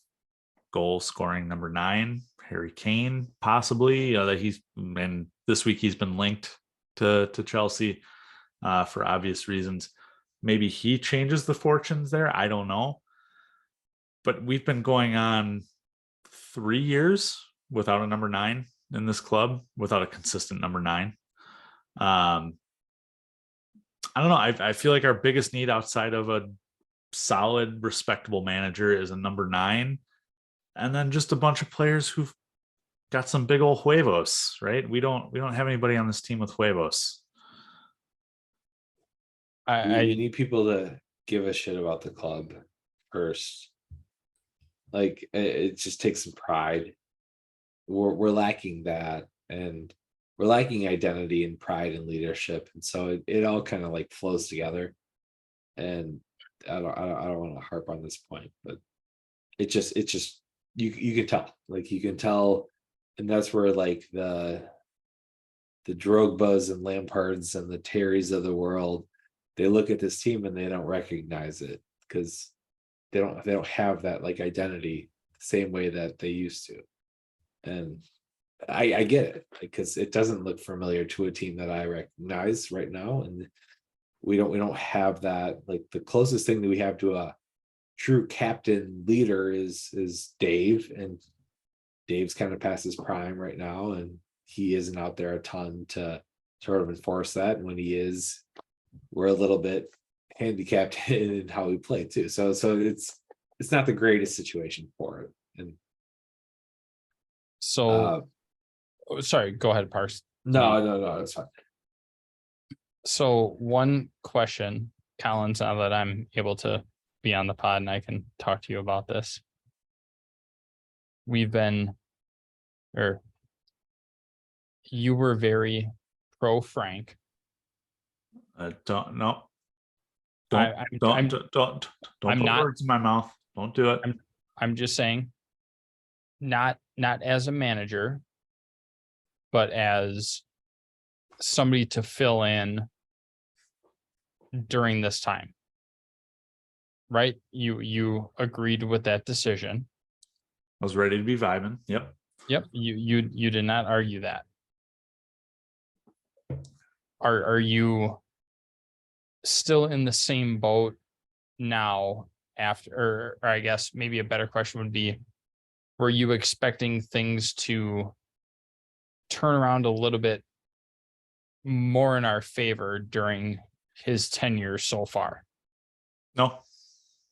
A: goal scoring number 9, Harry Kane, possibly. And this week he's been linked to Chelsea for obvious reasons. Maybe he changes the fortunes there. I don't know. But we've been going on 3 years without a number 9 in this club, without a consistent number 9. I don't know. I feel like our biggest need outside of a solid, respectable manager is a number 9, and then just a bunch of players who've got some big old huevos, right? We don't have anybody on this team with huevos.
E: We need people to give a shit about the club first. Like, it just takes some pride. We're lacking that, and we're lacking identity and pride and leadership, and so it all kind of like flows together. And I don't want to harp on this point, but it just you can tell, like, you can tell, and that's where like the Drogbas and Lampards and the Terrys of the world, they look at this team and they don't recognize it because they don't have that like identity the same way that they used to. And I get it, because it doesn't look familiar to a team that I recognize right now, and we don't have that. Like, the closest thing that we have to a true captain leader is Dave, and Dave's kind of past his prime right now, and he isn't out there a ton to sort of enforce that. And when he is, we're a little bit handicapped in how we play too. So it's not the greatest situation for it. And
B: So, sorry, go ahead, Parks.
E: no, that's fine.
B: So one question, Collins, now that I'm able to be on the pod and I can talk to you about this. You were very pro Frank.
A: Don't
B: I'm
A: put
B: not-
A: words in my mouth. Don't do it.
B: I'm just saying, not as a manager, but as somebody to fill in during this time. Right? You agreed with that decision.
A: I was ready to be vibing. Yep.
B: Yep. You did not argue that. Are you still in the same boat now after, or I guess maybe a better question would be, were you expecting things to turn around a little bit more in our favor during his tenure so far?
A: No,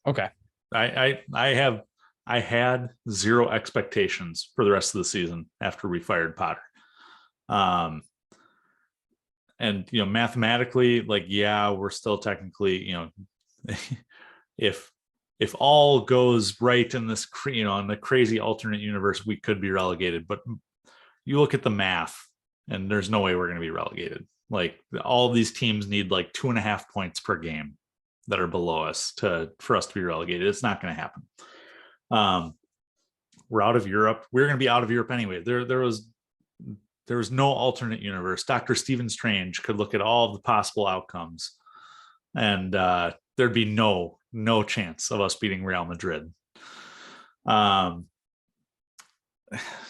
B: Okay.
A: I had zero expectations for the rest of the season after we fired Potter. And mathematically, like, yeah, we're still technically, if all goes right in this, in the crazy alternate universe, we could be relegated. But you look at the math, and there's no way we're going to be relegated. Like, all these teams need like 2.5 points per game that are below us for us to be relegated. It's not going to happen. We're out of Europe. We're going to be out of Europe anyway. There was no alternate universe. Dr. Stephen Strange could look at all of the possible outcomes, and there'd be no chance of us beating Real Madrid.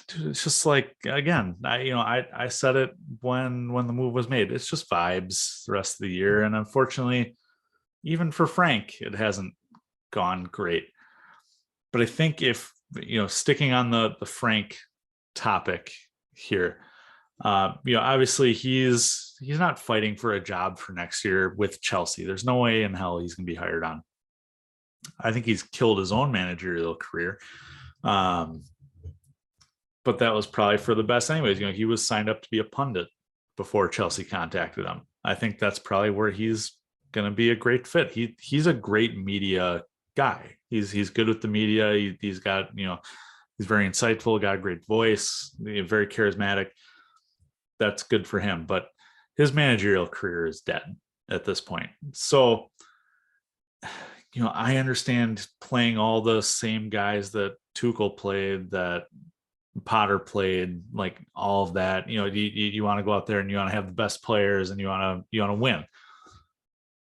A: Dude, it's just like, again, I said it when the move was made. It's just vibes the rest of the year, and unfortunately, even for Frank, it hasn't gone great. But I think if sticking on the Frank topic here, obviously he's not fighting for a job for next year with Chelsea. There's no way in hell he's going to be hired on. I think he's killed his own managerial career. But that was probably for the best anyways. He was signed up to be a pundit before Chelsea contacted him. I think that's probably where he's going to be a great fit. He's a great media guy. He's good with the media. He's got, he's very insightful, got a great voice, very charismatic. That's good for him. But his managerial career is dead at this point. So, I understand playing all the same guys that Tuchel played, that Potter played, like all of that. You want to go out there and you want to have the best players and you want to win.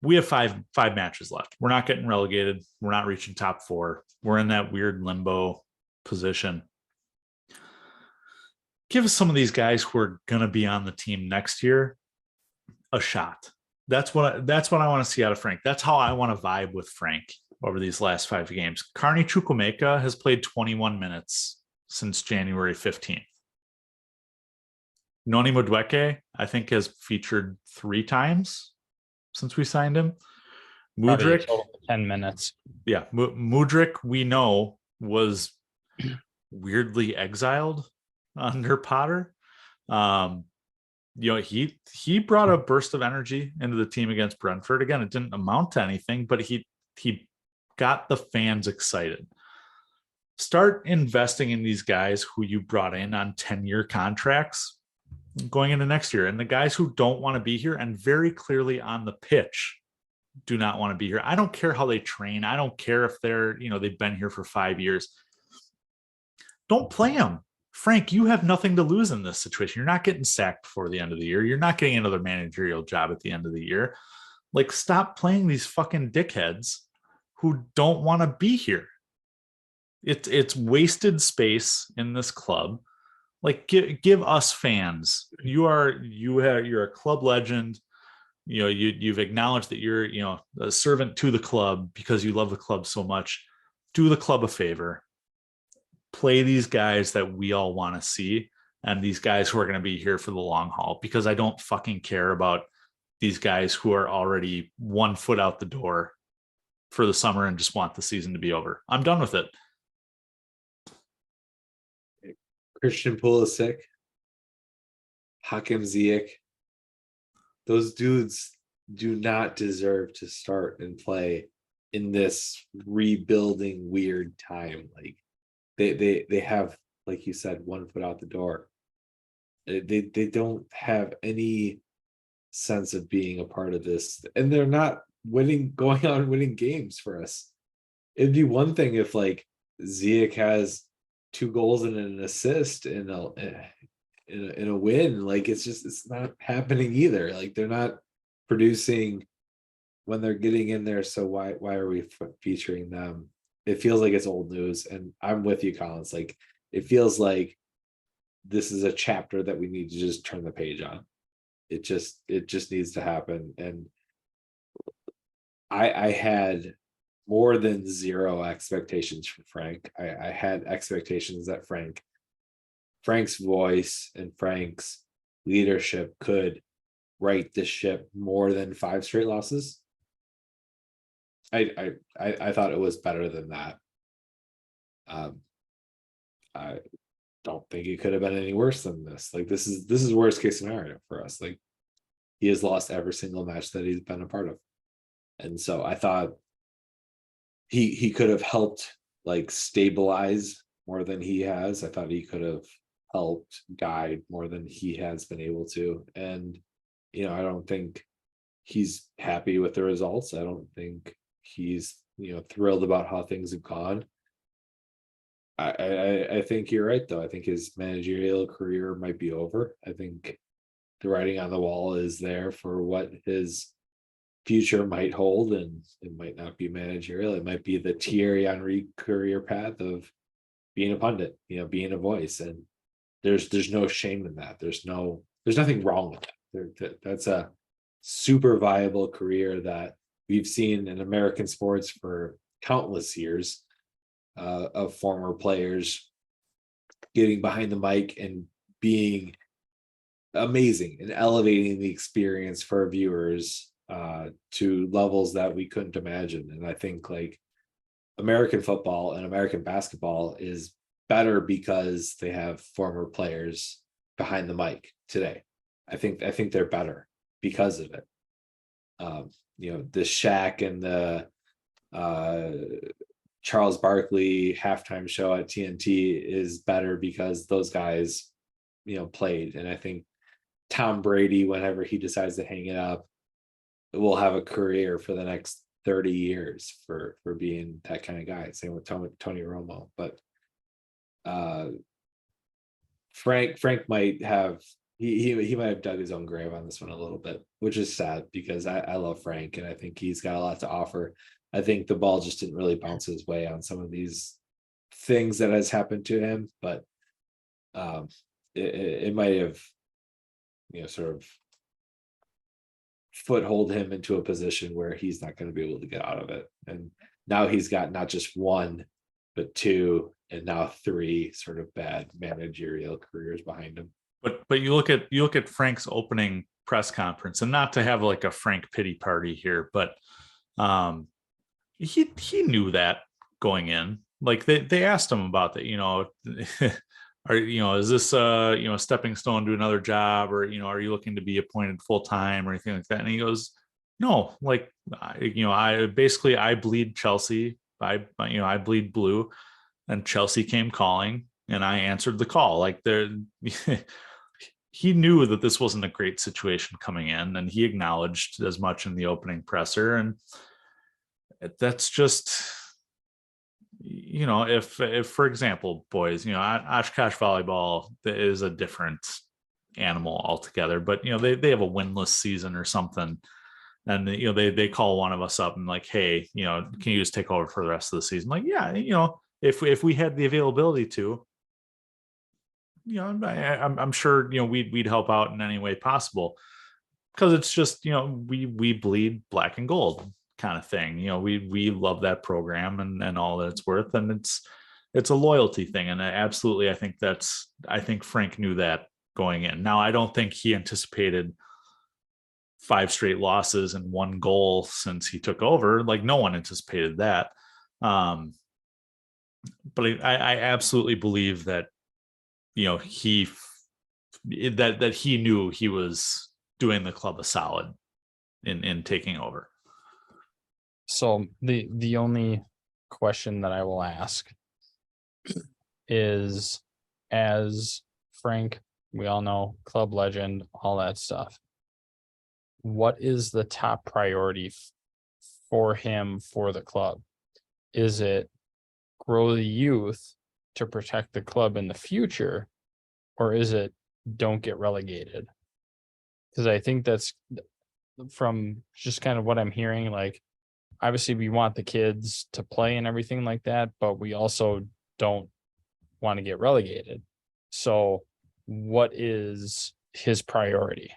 A: We have five matches left. We're not getting relegated. We're not reaching top 4. We're in that weird limbo position. Give some of these guys who are going to be on the team next year a shot. That's what I want to see out of Frank. That's how I want to vibe with Frank over these last 5 games. Carney Chukwuemeka has played 21 minutes since January 15th. Noni Madueke, I think, has featured 3 times since we signed him. Mudryk,
B: 10 minutes.
A: Yeah, Mudryk, we know, was weirdly exiled under Potter. He brought a burst of energy into the team against Brentford. Again, it didn't amount to anything, but he got the fans excited. Start investing in these guys who you brought in on 10-year contracts going into next year. And the guys who don't want to be here and very clearly on the pitch do not want to be here. I don't care how they train. I don't care if they're, they've been here for 5 years. Don't play them. Frank, you have nothing to lose in this situation. You're not getting sacked before the end of the year. You're not getting another managerial job at the end of the year. Like, stop playing these fucking dickheads who don't want to be here. It's wasted space in this club. Like, give us fans. You're a club legend. You've acknowledged that you're, a servant to the club because you love the club so much. Do the club a favor. Play these guys that we all want to see, and these guys who are going to be here for the long haul, because I don't fucking care about these guys who are already 1 foot out the door for the summer and just want the season to be over. I'm done with it.
E: Christian Pulisic, Hakim Ziyech, those dudes do not deserve to start and play in this rebuilding weird time. Like, they have, like you said, 1 foot out the door. They don't have any sense of being a part of this, and they're not going out and winning games for us. It'd be one thing if, like, Ziyech has 2 goals and an assist in a win. Like, it's not happening either. Like, they're not producing when they're getting in there. So why are we featuring them? It feels like it's old news, and I'm with you, Collins. Like, it feels like this is a chapter that we need to just turn the page on. It just needs to happen. And I had more than 0 expectations for Frank. I had expectations that Frank's voice and Frank's leadership could right this ship more than 5 straight losses. I thought it was better than that. I don't think it could have been any worse than this. Like, this is worst case scenario for us. Like, he has lost every single match that he's been a part of. And so I thought he could have helped, like, stabilize more than he has. I thought he could have helped guide more than he has been able to. And, I don't think he's happy with the results. I don't think he's, thrilled about how things have gone. I think you're right, though. I think his managerial career might be over. I think the writing on the wall is there for what his future might hold, and it might not be managerial. It might be the Thierry Henry career path of being a pundit, being a voice. And there's no shame in that. There's nothing wrong with that. That's a super viable career that we've seen in American sports for countless years, of former players getting behind the mic and being amazing and elevating the experience for viewers to levels that we couldn't imagine. And I think, like, American football and American basketball is better because they have former players behind the mic today. I think they're better because of it. The Shaq and the Charles Barkley halftime show at TNT is better because those guys, played. And I think Tom Brady, whenever he decides to hang it up, will have a career for the next 30 years for being that kind of guy. Same with Tony Romo. But Frank might have he might have dug his own grave on this one a little bit, which is sad because I love Frank and I think he's got a lot to offer. I think the ball just didn't really bounce his way on some of these things that has happened to him, but it might have, sort of foothold him into a position where he's not going to be able to get out of it. And now he's got not just one, but two, and now three sort of bad managerial careers behind him.
A: But you look at Frank's opening press conference, and not to have like a Frank pity party here, but he knew that going in. Like they asked him about that, is this a stepping stone to another job, or are you looking to be appointed full time or anything like that? And he goes, no, like I bleed Chelsea, I bleed blue, and Chelsea came calling and I answered the call. Like he knew that this wasn't a great situation coming in, and he acknowledged as much in the opening presser. And that's just, if for example, boys, Oshkosh volleyball is a different animal altogether, but they have a winless season or something, and they call one of us up and like, hey, can you just take over for the rest of the season? Like, yeah, if we had the availability to, I'm sure we'd help out in any way possible, because it's just we bleed black and gold kind of thing. We love that program and all that it's worth, and it's a loyalty thing. And I think Frank knew that going in. Now, I don't think he anticipated 5 straight losses and 1 goal since he took over. Like, no one anticipated that. But I absolutely believe that he knew he was doing the club a solid in taking over.
B: So the only question that I will ask is, as Frank, we all know, club legend, all that stuff, what is the top priority for him, for the club? Is it grow the youth to protect the club in the future, or is it don't get relegated? Because I think that's, from just kind of what I'm hearing, like, obviously we want the kids to play and everything like that, but we also don't want to get relegated. So what is his priority?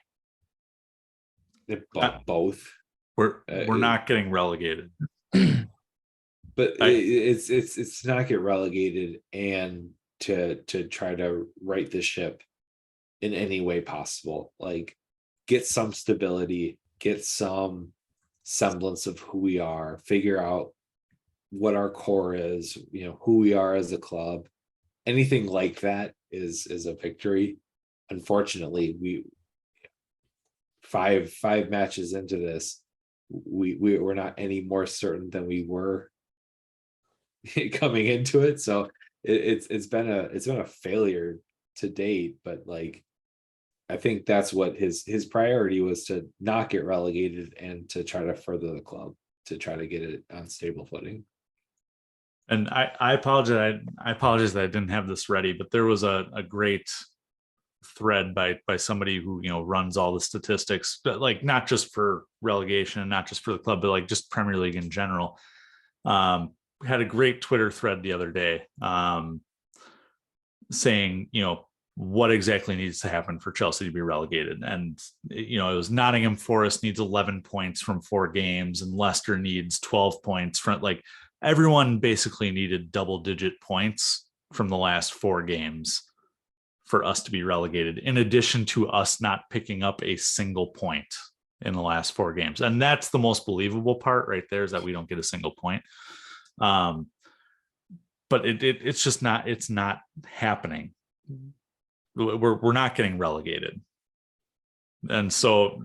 E: Both.
A: We're not getting relegated.
E: But it's not get relegated and to try to right the ship in any way possible. Like, get some stability, get some semblance of who we are, figure out what our core is, who we are as a club. Anything like that is a victory. Unfortunately, we five matches into this, we're not any more certain than we were coming into it. So it's been a failure to date, but like, I think that's what his priority was, to not get relegated and to try to further the club, to try to get it on stable footing.
A: And I apologize. I apologize that I didn't have this ready, but there was a great thread by somebody who runs all the statistics, but like not just for relegation, not just for the club, but like just Premier League in general. We had a great Twitter thread the other day saying, what exactly needs to happen for Chelsea to be relegated. And, it was Nottingham Forest needs 11 points from 4 games, and Leicester needs 12 points from, like, everyone basically needed double-digit points from the last 4 games for us to be relegated, in addition to us not picking up a single point in the last 4 games. And that's the most believable part right there, is that we don't get a single point. But it's just not, it's not happening. We're not getting relegated. And so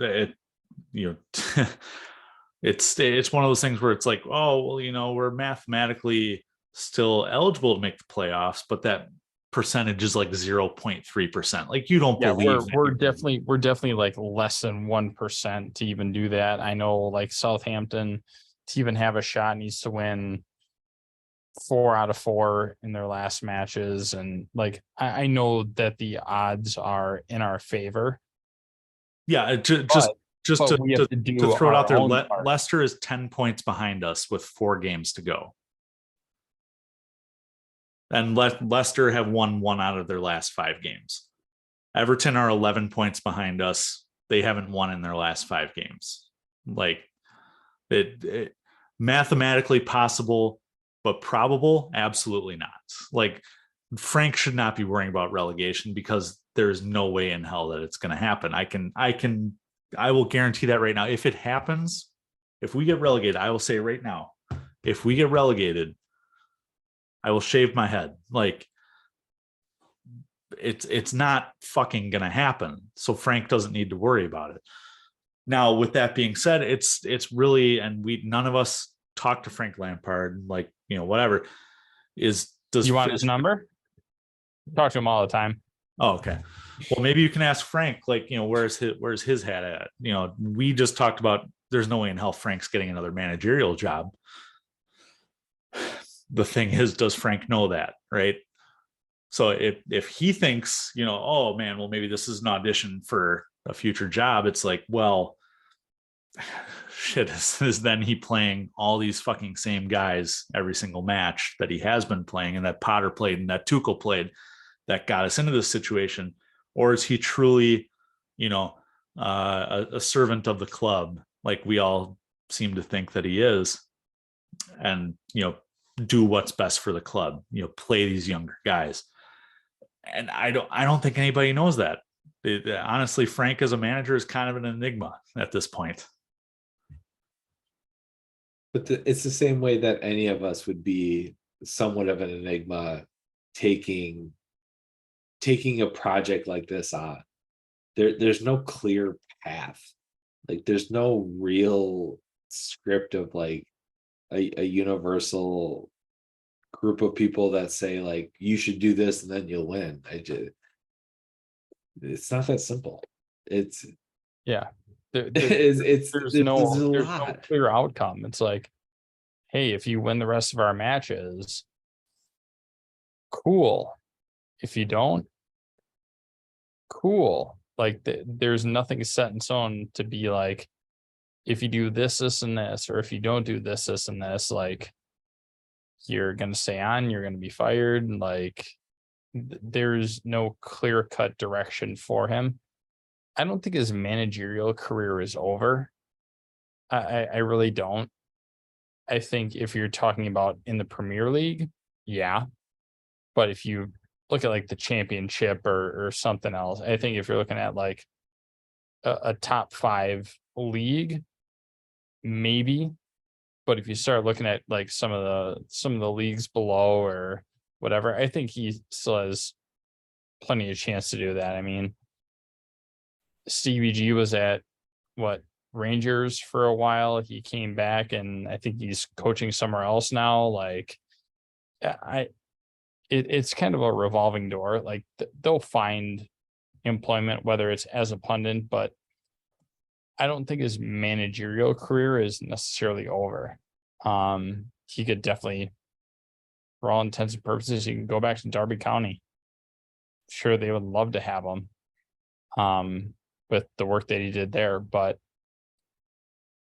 A: it's one of those things where it's like, oh, well, you know, we're mathematically still eligible to make the playoffs, but that percentage is like 0.3%. Like, you don't
B: Yeah,
A: believe
B: we're definitely like less than 1% to even do that. I know like Southampton to even have a shot needs to win 4 out of 4 in their last matches. And like, I know that the odds are in our favor.
A: Yeah,
B: But
A: just
B: we have to do
A: to throw it out
B: our
A: there,
B: own part.
A: Leicester is 10 points behind us with 4 games to go. And Leicester have won 1 out of their last 5 games. Everton are 11 points behind us. They haven't won in their last 5 games. Like, it mathematically possible, but probable, absolutely not. Like, Frank should not be worrying about relegation because there's no way in hell that it's going to happen. I will guarantee that right now. If it happens, if we get relegated, I will say right now, if we get relegated, I will shave my head. Like, it's not fucking gonna happen. So Frank doesn't need to worry about it. Now, with that being said, it's really, and none of us talk to Frank Lampard, like, you know, whatever. Does
B: You want his number? Talk to him all the time.
A: Oh, okay. Well, maybe you can ask Frank, like, you know, where's his hat at? You know, we just talked about there's no way in hell Frank's getting another managerial job. The thing is, does Frank know that, right? So if he thinks, you know, oh man, well, maybe this is an audition for a future job, it's like, well, shit, is then he playing all these fucking same guys every single match that he has been playing and that Potter played and that Tuchel played that got us into this situation? Or is he truly, you know, a servant of the club, like we all seem to think that he is, and, you know, do what's best for the club, you know, play these younger guys? And I don't think anybody knows that. Honestly, Frank as a manager is kind of an enigma at this point.
E: But it's the same way that any of us would be somewhat of an enigma taking a project like this on. There's no clear path. Like, there's no real script of like a universal group of people that say like, you should do this and then you'll win. It's not that simple. It's
B: Yeah.
E: there's
B: no
E: a lot.
B: clear outcome. It's like, hey, if you win the rest of our matches, cool. If you don't, cool. Like, there's nothing set in stone to be like, if you do this, this, and this, or if you don't do this, this, and this, like, you're gonna stay on, you're gonna be fired. Like, there's no clear cut direction for him. I don't think his managerial career is over. I really don't. I think if you're talking about in the Premier League, yeah. But if you look at like the championship or something else, I think if you're looking at like a top 5 league, maybe. But if you start looking at like some of the leagues below or whatever, I think he still has plenty of chance to do that. I mean, Stevie G was at what, Rangers for a while. He came back and I think he's coaching somewhere else now. Like, it's kind of a revolving door. Like, they'll find employment, whether it's as a pundit, but I don't think his managerial career is necessarily over. He could definitely, for all intents and purposes, he can go back to Derby County. Sure, they would love to have him, with the work that he did there, but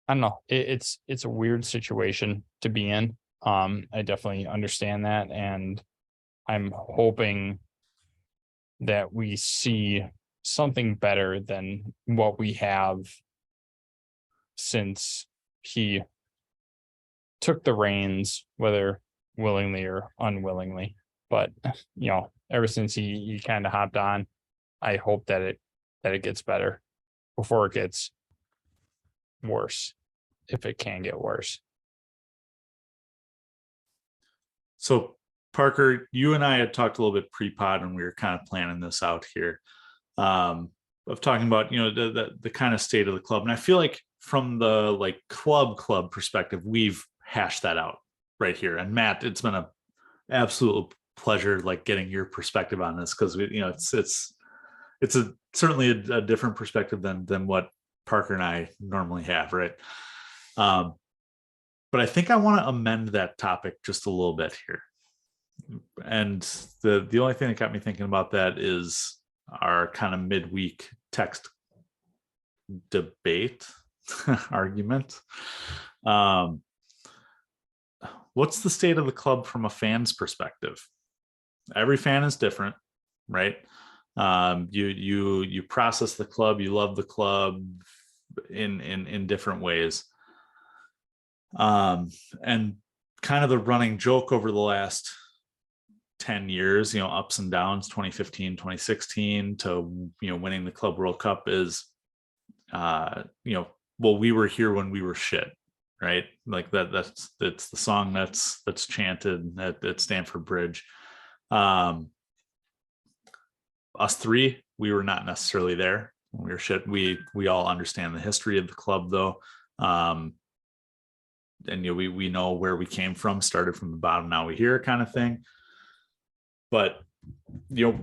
B: I don't know. It's a weird situation to be in. I definitely understand that, and I'm hoping that we see something better than what we have since he took the reins, whether willingly or unwillingly. But, you know, ever since he kind of hopped on, I hope that it gets better before it gets worse, if it can get worse.
A: So, Parker, you and I had talked a little bit pre-pod when we were kind of planning this out here. of talking about, you know, the kind of state of the club. And I feel like from the like club perspective, we've hashed that out right here. And Matt, it's been a absolute pleasure like getting your perspective on this, because you know it's a certainly a different perspective than what Parker and I normally have, right? But I think I want to amend that topic just a little bit here. And the only thing that got me thinking about that is our kind of midweek text debate argument. What's the state of the club from a fan's perspective? Every fan is different, right? You process the club, you love the club in different ways. And kind of the running joke over the last 10 years, you know, ups and downs, 2015, 2016 to, you know, winning the Club World Cup is, you know, well, we were here when we were shit, right? Like that's the song that's chanted at Stamford Bridge. Us three, we were not necessarily there when we were shit. We all understand the history of the club though. And you know, we know where we came from, started from the bottom, now we here kind of thing. But you know,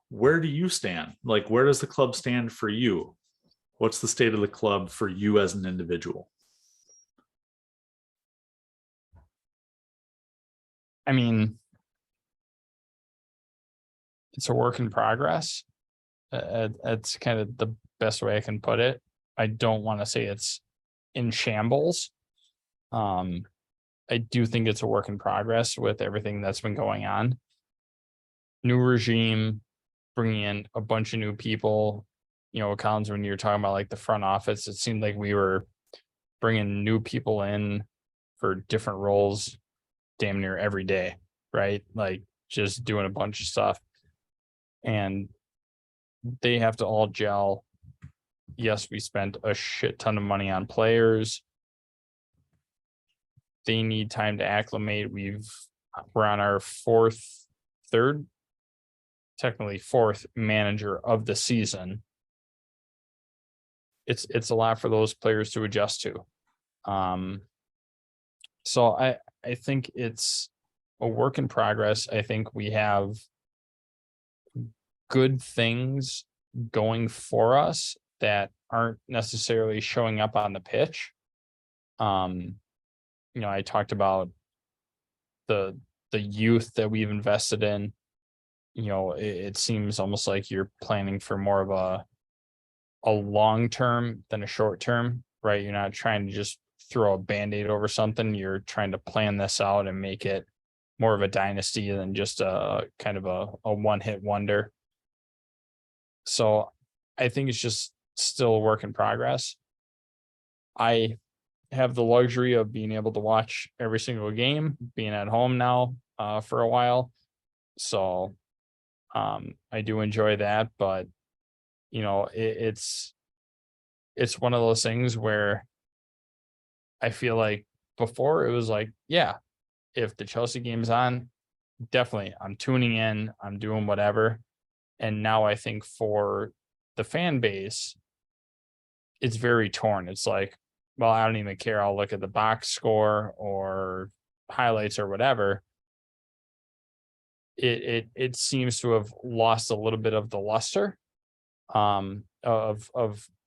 A: where do you stand? Like, where does the club stand for you? What's the state of the club for you as an individual?
B: I mean, it's a work in progress. That's kind of the best way I can put it. I don't want to say it's in shambles. I do think it's a work in progress with everything that's been going on. New regime, bringing in a bunch of new people. You know, Collins, when you're talking about like the front office, it seemed like we were bringing new people in for different roles damn near every day, right? Like just doing a bunch of stuff. And they have to all gel. Yes, we spent a shit ton of money on players. They need time to acclimate. We're on our technically fourth manager of the season. It's a lot for those players to adjust to. So I think it's a work in progress. I think we have good things going for us that aren't necessarily showing up on the pitch. You know, I talked about the youth that we've invested in. You know, it seems almost like you're planning for more of a long term than a short term, right? You're not trying to just throw a band-aid over something. You're trying to plan this out and make it more of a dynasty than just a kind of a one-hit wonder. So I think it's just still a work in progress. I have the luxury of being able to watch every single game, being at home now for a while. So I do enjoy that, but you know, it's one of those things where I feel like before it was like, yeah, if the Chelsea game's on, definitely I'm tuning in, I'm doing whatever. And now I think for the fan base, it's very torn. It's like, well, I don't even care. I'll look at the box score or highlights or whatever. It seems to have lost a little bit of the luster of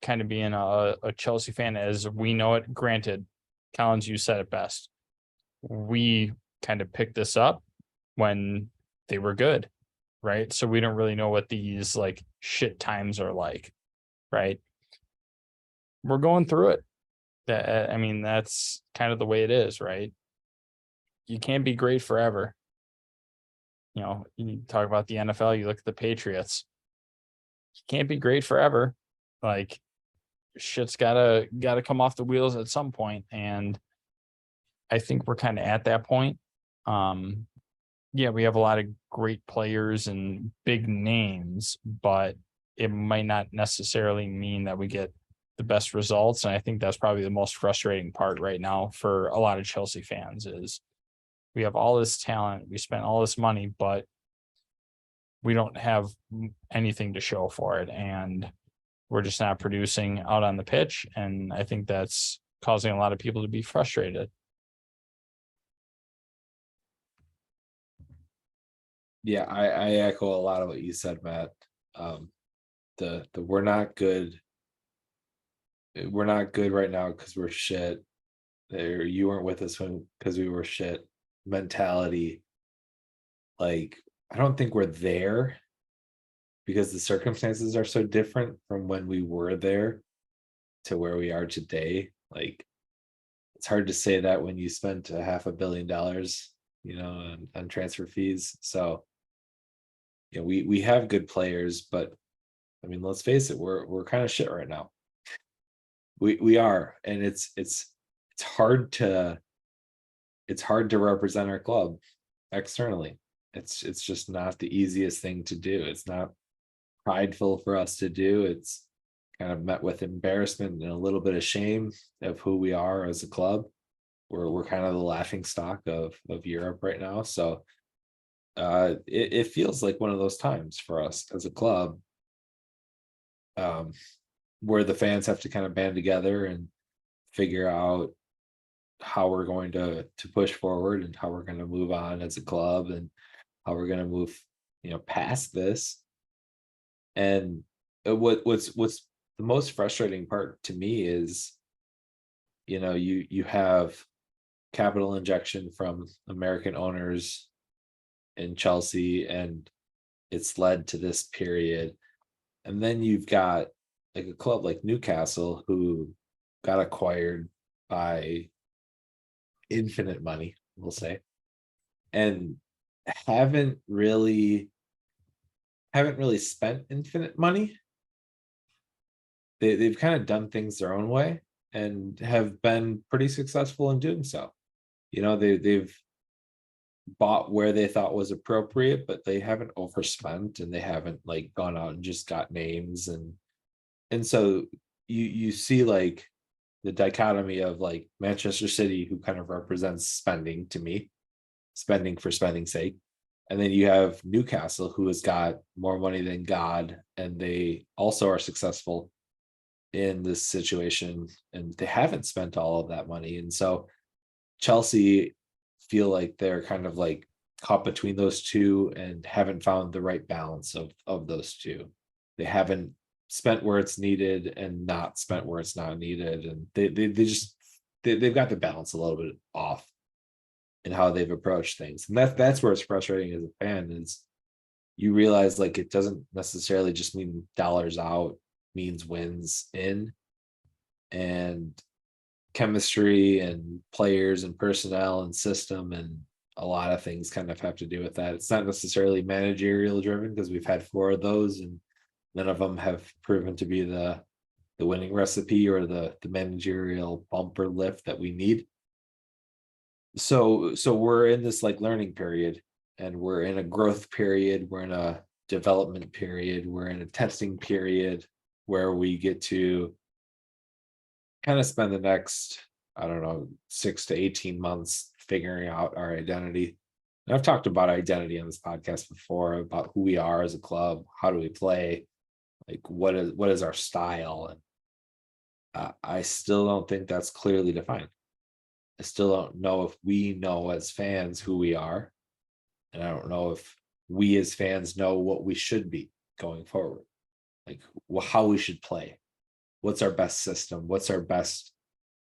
B: kind of being a Chelsea fan as we know it. Granted, Collins, you said it best. We kind of picked this up when they were good, right? So we don't really know what these like shit times are like, right? We're going through it. I mean, that's kind of the way it is, right? You can't be great forever. You know, you talk about the NFL, you look at the Patriots. You can't be great forever. Like shit's gotta come off the wheels at some point, and I think we're kind of at that point. Yeah, we have a lot of great players and big names, but it might not necessarily mean that we get the best results. And I think that's probably the most frustrating part right now for a lot of Chelsea fans is we have all this talent, we spent all this money, but we don't have anything to show for it. And we're just not producing out on the pitch. And I think that's causing a lot of people to be frustrated.
E: Yeah, I echo a lot of what you said, Matt. The we're not good. We're not good right now because we're shit. There, you weren't with us when because we were shit mentality. Like, I don't think we're there because the circumstances are so different from when we were there to where we are today. Like, it's hard to say that when you spent $500 million, on transfer fees. So, we have good players, but I mean, let's face it, we're kind of shit right now. We are, and it's hard to represent our club externally. It's just not the easiest thing to do. It's not prideful for us to do. It's kind of met with embarrassment and a little bit of shame of who we are as a club. We're kind of the laughing stock of Europe right now. So it feels like one of those times for us as a club, where the fans have to kind of band together and figure out how we're going to push forward and how we're going to move on as a club and how we're going to move past this. And what's the most frustrating part to me is you have capital injection from American owners in Chelsea, and it's led to this period. And then you've got like a club like Newcastle who got acquired by infinite money, we'll say, and haven't really spent infinite money. They've kind of done things their own way and have been pretty successful in doing so. They've bought where they thought was appropriate, but they haven't overspent, and they haven't like gone out and just got names. And so you see like the dichotomy of like Manchester City, who kind of represents spending to me, spending for spending's sake. And then you have Newcastle, who has got more money than God, and they also are successful in this situation, and they haven't spent all of that money. And so Chelsea feel like they're kind of like caught between those two and haven't found the right balance of those two. They haven't spent where it's needed and not spent where it's not needed, and they've got the balance a little bit off in how they've approached things. And that's where it's frustrating as a fan, is you realize like it doesn't necessarily just mean dollars out means wins in, and chemistry and players and personnel and system and a lot of things kind of have to do with that. It's not necessarily managerial driven, because we've had 4 of those and none of them have proven to be the winning recipe or the managerial bumper lift that we need. So we're in this like learning period, and we're in a growth period, we're in a development period, we're in a testing period where we get to kind of spend the next, I don't know, 6 to 18 months figuring out our identity. And I've talked about identity on this podcast before, about who we are as a club, how do we play, like what is our style. And I still don't think that's clearly defined. I still don't know if we know as fans who we are, and I don't know if we as fans know what we should be going forward, like how we should play. What's our best system? What's our best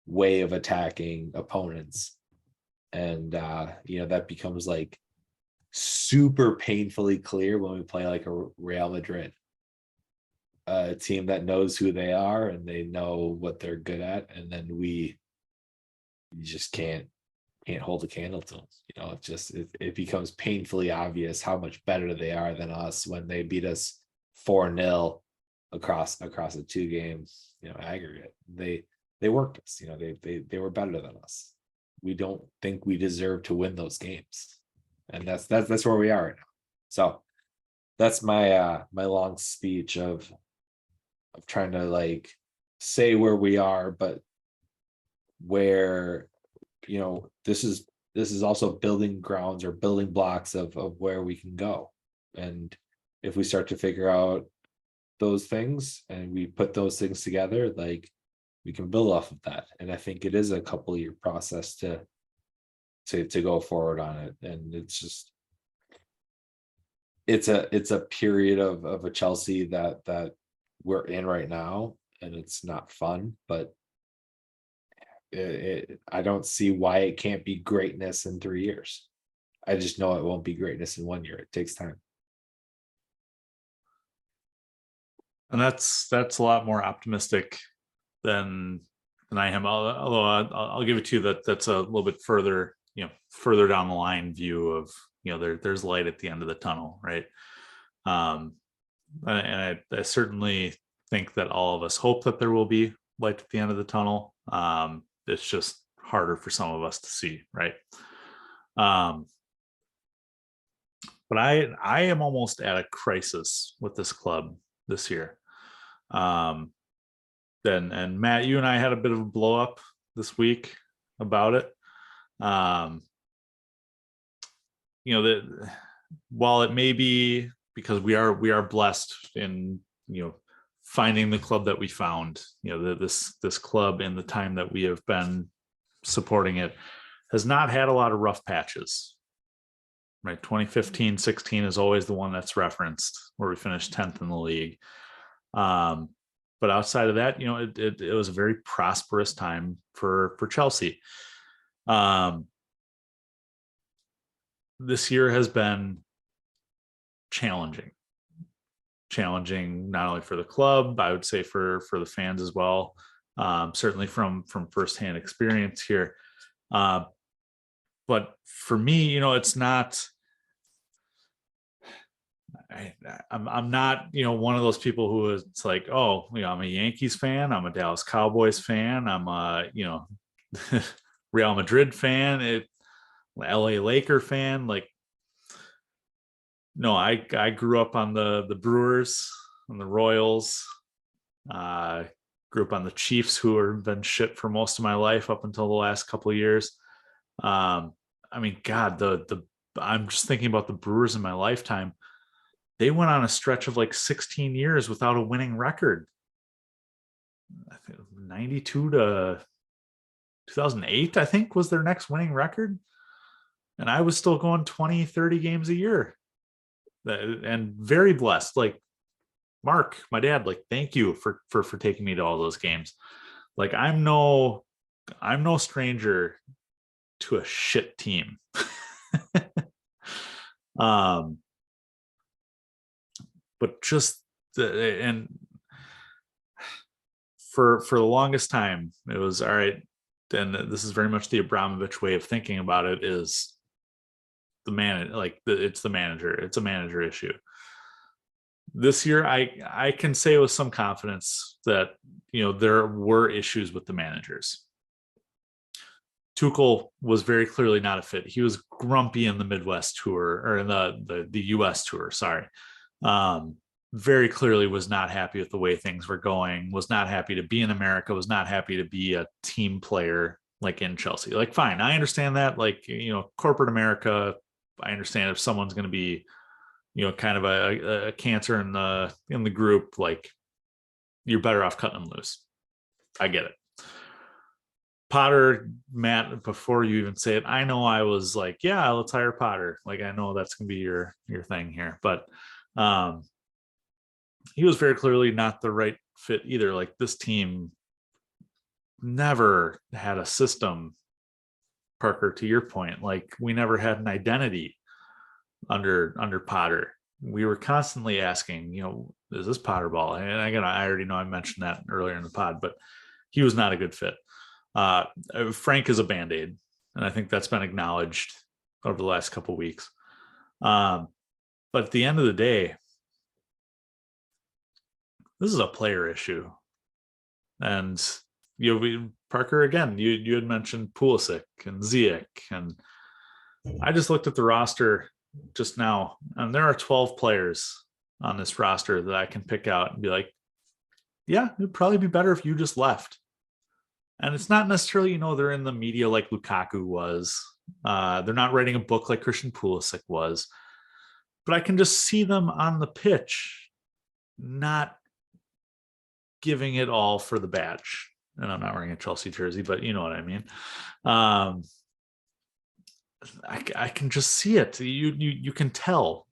E: way of attacking opponents? And that becomes like super painfully clear when we play like a Real Madrid, a team that knows who they are and they know what they're good at, and then you just can't hold a candle to them. It becomes painfully obvious how much better they are than us when they beat us 4-0 across a 2-game aggregate. They worked us. They were better than us. We don't think we deserve to win those games, and that's where we are right now. So that's my my long speech of trying to like say where we are, but where this is also building grounds or building blocks of where we can go. And if we start to figure out those things and we put those things together, like we can build off of that. And I think it is a couple year process to go forward on it. And it's just it's a period of a Chelsea that we're in right now, and it's not fun, but I don't see why it can't be greatness in 3 years. I just know it won't be greatness in 1 year. It takes time.
A: And that's a lot more optimistic than I am. Although I'll give it to you that that's a little bit further, further down the line view of, there's light at the end of the tunnel, right? And I certainly think that all of us hope that there will be light at the end of the tunnel. It's just harder for some of us to see, right? But I am almost at a crisis with this club this year. And Matt, you and I had a bit of a blow up this week about it. That while it may be because we are blessed in finding the club that we found, this club in the time that we have been supporting it has not had a lot of rough patches. Right, 2015-16 is always the one that's referenced, where we finished 10th in the league. But outside of that, it was a very prosperous time for Chelsea. This year has been challenging not only for the club, I would say for the fans as well. Certainly from firsthand experience here. But for me, it's not. I'm not, one of those people who is like, oh, I'm a Yankees fan, I'm a Dallas Cowboys fan, I'm a, Real Madrid fan, LA Laker fan. Like, no, I grew up on the Brewers and the Royals. Grew up on the Chiefs, who have been shit for most of my life up until the last couple of years. God, I'm just thinking about the Brewers in my lifetime. They went on a stretch of like 16 years without a winning record. I think 92 to 2008, I think, was their next winning record. And I was still going 20, 30 games a year. And very blessed. Like, Mark, my dad, like, thank you for taking me to all those games. Like, I'm no stranger to a shit team. But just and for the longest time, it was all right. And this is very much the Abramovich way of thinking about it, is the man, like it's the manager. It's a manager issue. This year, I can say with some confidence that there were issues with the managers. Tuchel was very clearly not a fit. He was grumpy in the Midwest tour, or in the US tour. Sorry. Very clearly was not happy with the way things were going, was not happy to be in America, was not happy to be a team player like in Chelsea. Like, fine, I understand that. Like, corporate America, I understand if someone's going to be, kind of a cancer in the group, like, you're better off cutting them loose. I get it. Potter, Matt, before you even say it, I know I was like, yeah, let's hire Potter. Like, I know that's going to be your thing here, but he was very clearly not the right fit either. Like, this team never had a system, Parker, to your point. Like, we never had an identity under Potter. We were constantly asking, is this Potter ball? And again, I already know I mentioned that earlier in the pod, but he was not a good fit. Frank is a Band-Aid, and I think that's been acknowledged over the last couple of weeks. But at the end of the day, this is a player issue. And Parker, again, you had mentioned Pulisic and Ziyech, and I just looked at the roster just now, and there are 12 players on this roster that I can pick out and be like, yeah, it'd probably be better if you just left. And it's not necessarily, they're in the media like Lukaku was. They're not writing a book like Christian Pulisic was. But I can just see them on the pitch not giving it all for the badge. And I'm not wearing a Chelsea jersey, but you know what I mean. I can just see it. You can tell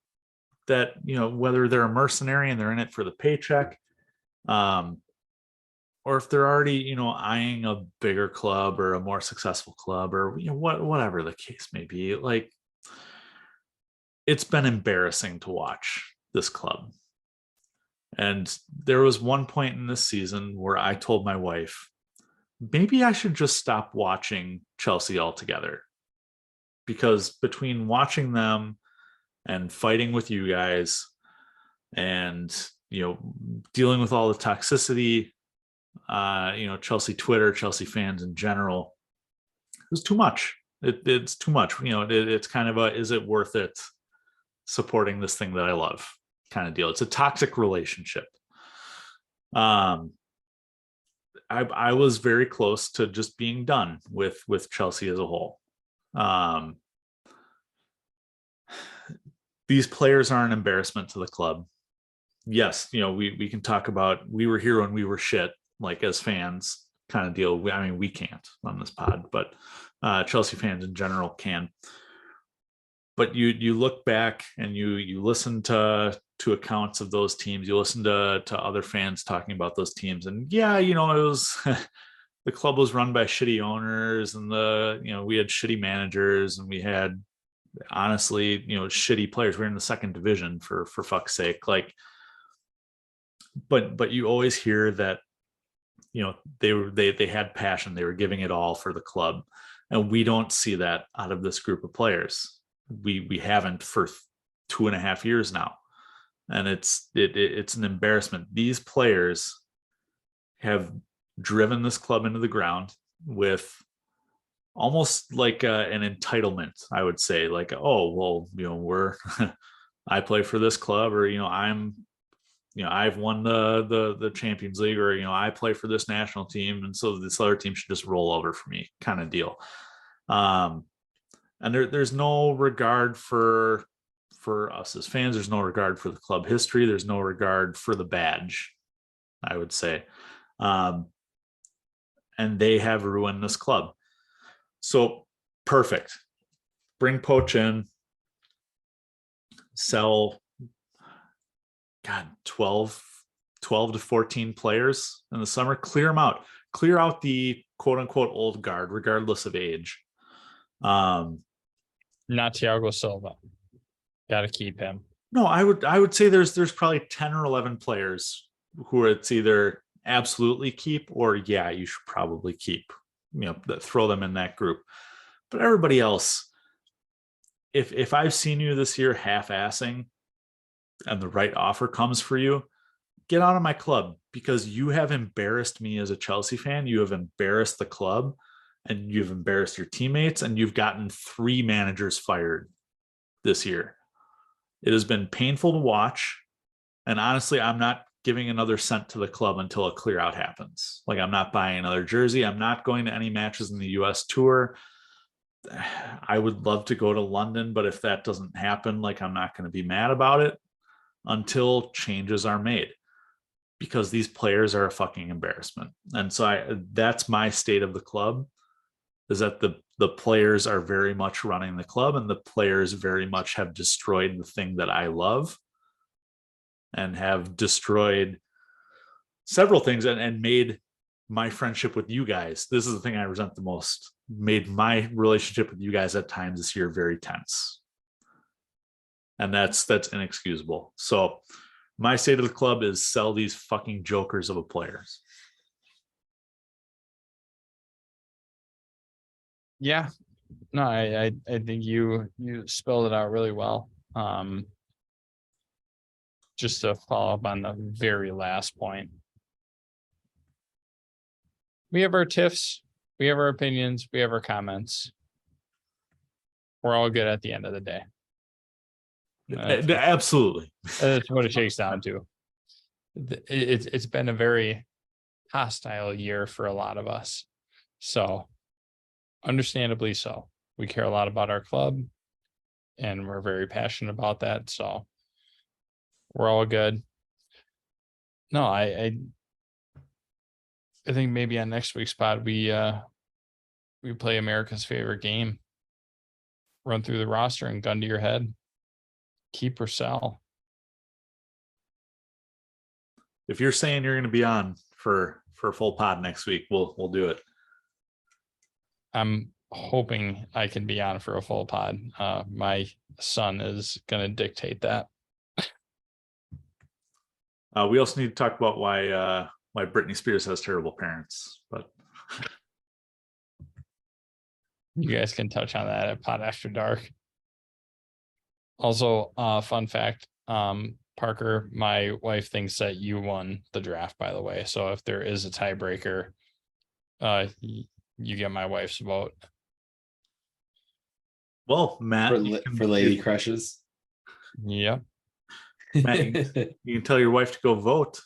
A: that, you know, whether they're a mercenary and they're in it for the paycheck, or if they're already, you know, eyeing a bigger club or a more successful club, or, you know, whatever the case may be. Like, it's been embarrassing to watch this club. And there was one point in this season where I told my wife, maybe I should just stop watching Chelsea altogether. Because between watching them and fighting with you guys and, you know, dealing with all the toxicity, you know, Chelsea Twitter, Chelsea fans in general, it was too much. It's too much. You know, it's kind of a, is it worth it supporting this thing that I love kind of deal. It's a toxic relationship. I was very close to just being done with Chelsea as a whole. These players are an embarrassment to the club. Yes, you know, we can talk about, we were here when we were shit, like as fans kind of deal. I mean, we can't on this pod, but Chelsea fans in general can. But you look back and you listen to accounts of those teams, you listen to other fans talking about those teams, and yeah, you know, it was the club was run by shitty owners, and you know, we had shitty managers, and we had, honestly, you know, shitty players. We're in the second division for fuck's sake. Like, but you always hear that, you know, they had passion, they were giving it all for the club, and we don't see that out of this group of players. We haven't for 2.5 years now, and it's an embarrassment. These players have driven this club into the ground with almost like an entitlement, I would say. Like, oh well, you know, I play for this club, or, you know, I've won the Champions League, or, you know, I play for this national team, and so this other team should just roll over for me, kind of deal. And there's no regard for us as fans. There's no regard for the club history. There's no regard for the badge, I would say. And they have ruined this club. So perfect. Bring Poch in, sell, God, 12 to 14 players in the summer, clear them out, clear out the quote unquote old guard, regardless of age.
B: Not Thiago Silva. Got to keep him.
A: No, I would say there's probably 10 or 11 players who it's either absolutely keep, or yeah, you should probably keep, you know, throw them in that group. But everybody else, if I've seen you this year half-assing and the right offer comes for you, get out of my club, because you have embarrassed me as a Chelsea fan. You have embarrassed the club, and you've embarrassed your teammates, and you've gotten 3 managers fired this year. It has been painful to watch. And honestly, I'm not giving another cent to the club until a clear out happens. Like, I'm not buying another jersey. I'm not going to any matches in the US tour. I would love to go to London, but if that doesn't happen, like, I'm not going to be mad about it until changes are made, because these players are a fucking embarrassment. And so that's my state of the club, is that the players are very much running the club, and the players very much have destroyed the thing that I love, and have destroyed several things, and made my friendship with you guys, this is the thing I resent the most, made my relationship with you guys at times this year very tense. And that's inexcusable. So my state of the club is sell these fucking jokers of a players.
B: Yeah, no, I think you spelled it out really well. Just to follow up on the very last point, we have our tiffs, we have our opinions, we have our comments. We're all good at the end of the day.
A: Absolutely.
B: That's what it shakes down to. It's been a very hostile year for a lot of us. So, understandably so. We care a lot about our club, and we're very passionate about that. So, we're all good. No, I think maybe on next week's pod we play America's favorite game. Run through the roster and gun to your head. Keep or sell.
A: If you're saying you're going to be on for a full pod next week, we'll do it.
B: I'm hoping I can be on for a full pod. My son is going to dictate that.
A: We also need to talk about why Britney Spears has terrible parents, but
B: You guys can touch on that at Pod After Dark. Also, fun fact, Parker, my wife thinks that you won the draft, by the way. So if there is a tiebreaker, you get my wife's vote.
A: well, Matt,
E: For lady crushes.
B: Yep.
A: Matt, you can tell your wife to go vote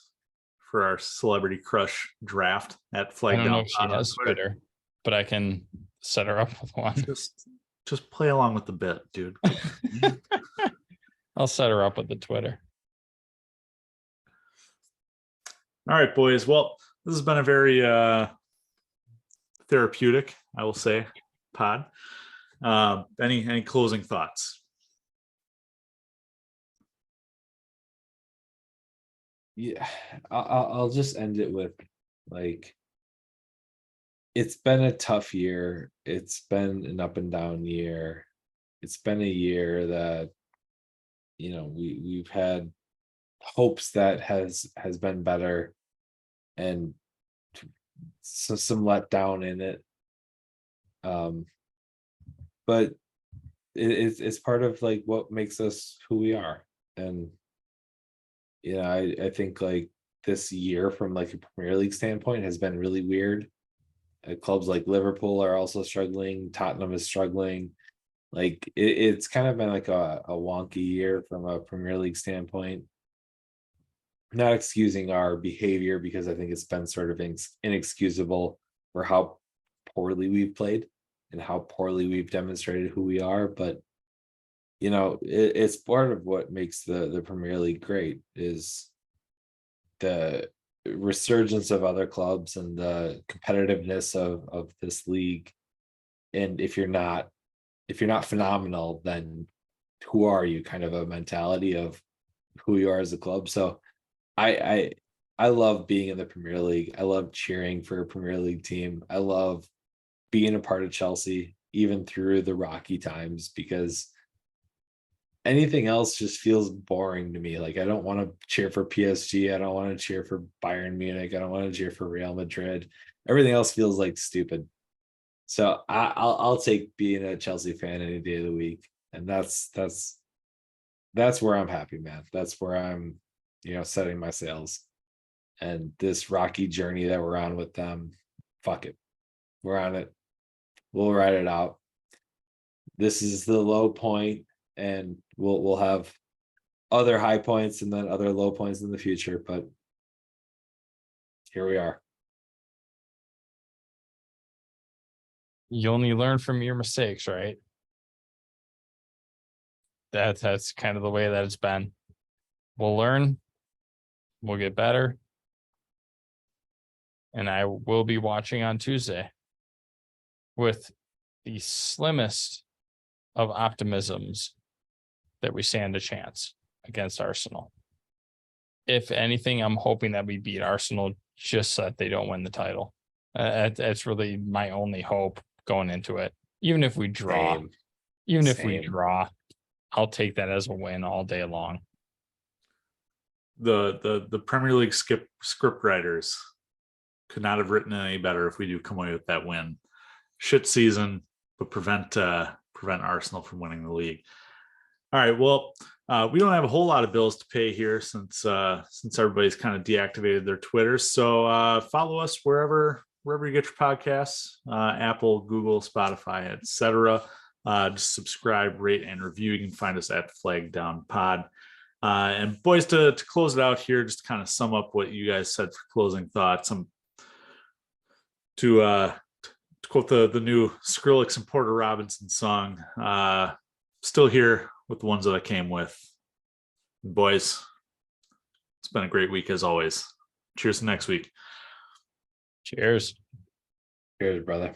A: for our celebrity crush draft at
B: I
A: Flag
B: don't know
A: Down
B: if she
A: Pod on
B: has
A: Twitter.
B: Twitter, but I can set her up with one.
A: Just play along with the bit, dude.
B: I'll set her up with the Twitter.
A: All right, boys. Well, this has been a very therapeutic, I will say, pod. Any closing thoughts?
E: Yeah, I'll just end it with, like, it's been a tough year. It's been an up and down year. It's been a year that, we've had hopes that has been better, and so some letdown in it. But it's part of, like, what makes us who we are. And I think, like, this year from, like, a Premier League standpoint has been really weird. Clubs like Liverpool are also struggling. Tottenham is struggling. Like, it's kind of been like a wonky year from a Premier League standpoint. Not excusing our behavior, because I think it's been sort of inexcusable for how poorly we've played and how poorly we've demonstrated who we are. But it's part of what makes the Premier League great, is the resurgence of other clubs and the competitiveness of this league. And if you're not phenomenal, then who are you, kind of a mentality of who you are as a club. So I love being in the Premier League. I love cheering for a Premier League team. I love being a part of Chelsea, even through the rocky times, because anything else just feels boring to me. Like, I don't want to cheer for PSG. I don't want to cheer for Bayern Munich. I don't want to cheer for Real Madrid. Everything else feels like stupid. So I'll take being a Chelsea fan any day of the week. And that's where I'm happy, man. That's where I'm, setting my sails. And this rocky journey that we're on with them, fuck it. We're on it. We'll ride it out. This is the low point, and we'll have other high points and then other low points in the future, but here we are.
B: You only learn from your mistakes, right? That's kind of the way that it's been. We'll learn, we'll get better, and I will be watching on Tuesday with the slimmest of optimisms that we stand a chance against Arsenal. If anything, I'm hoping that we beat Arsenal just so that they don't win the title. That's really my only hope going into it. Even if we draw, if we draw, I'll take that as a win all day long.
A: The Premier League script writers could not have written it any better if we do come away with that win. Shit season, but prevent Arsenal from winning the league. All right, well, we don't have a whole lot of bills to pay here since everybody's kind of deactivated their Twitters. So follow us wherever you get your podcasts, Apple, Google, Spotify, etc. Just subscribe, rate, and review. You can find us at Flag Down Pod. And boys, to close it out here, just to kind of sum up what you guys said for closing thoughts. To quote the new Skrillex and Porter Robinson song, still here with the ones that I came with. Boys, it's been a great week as always. Cheers to next week.
B: Cheers.
E: Cheers, brother.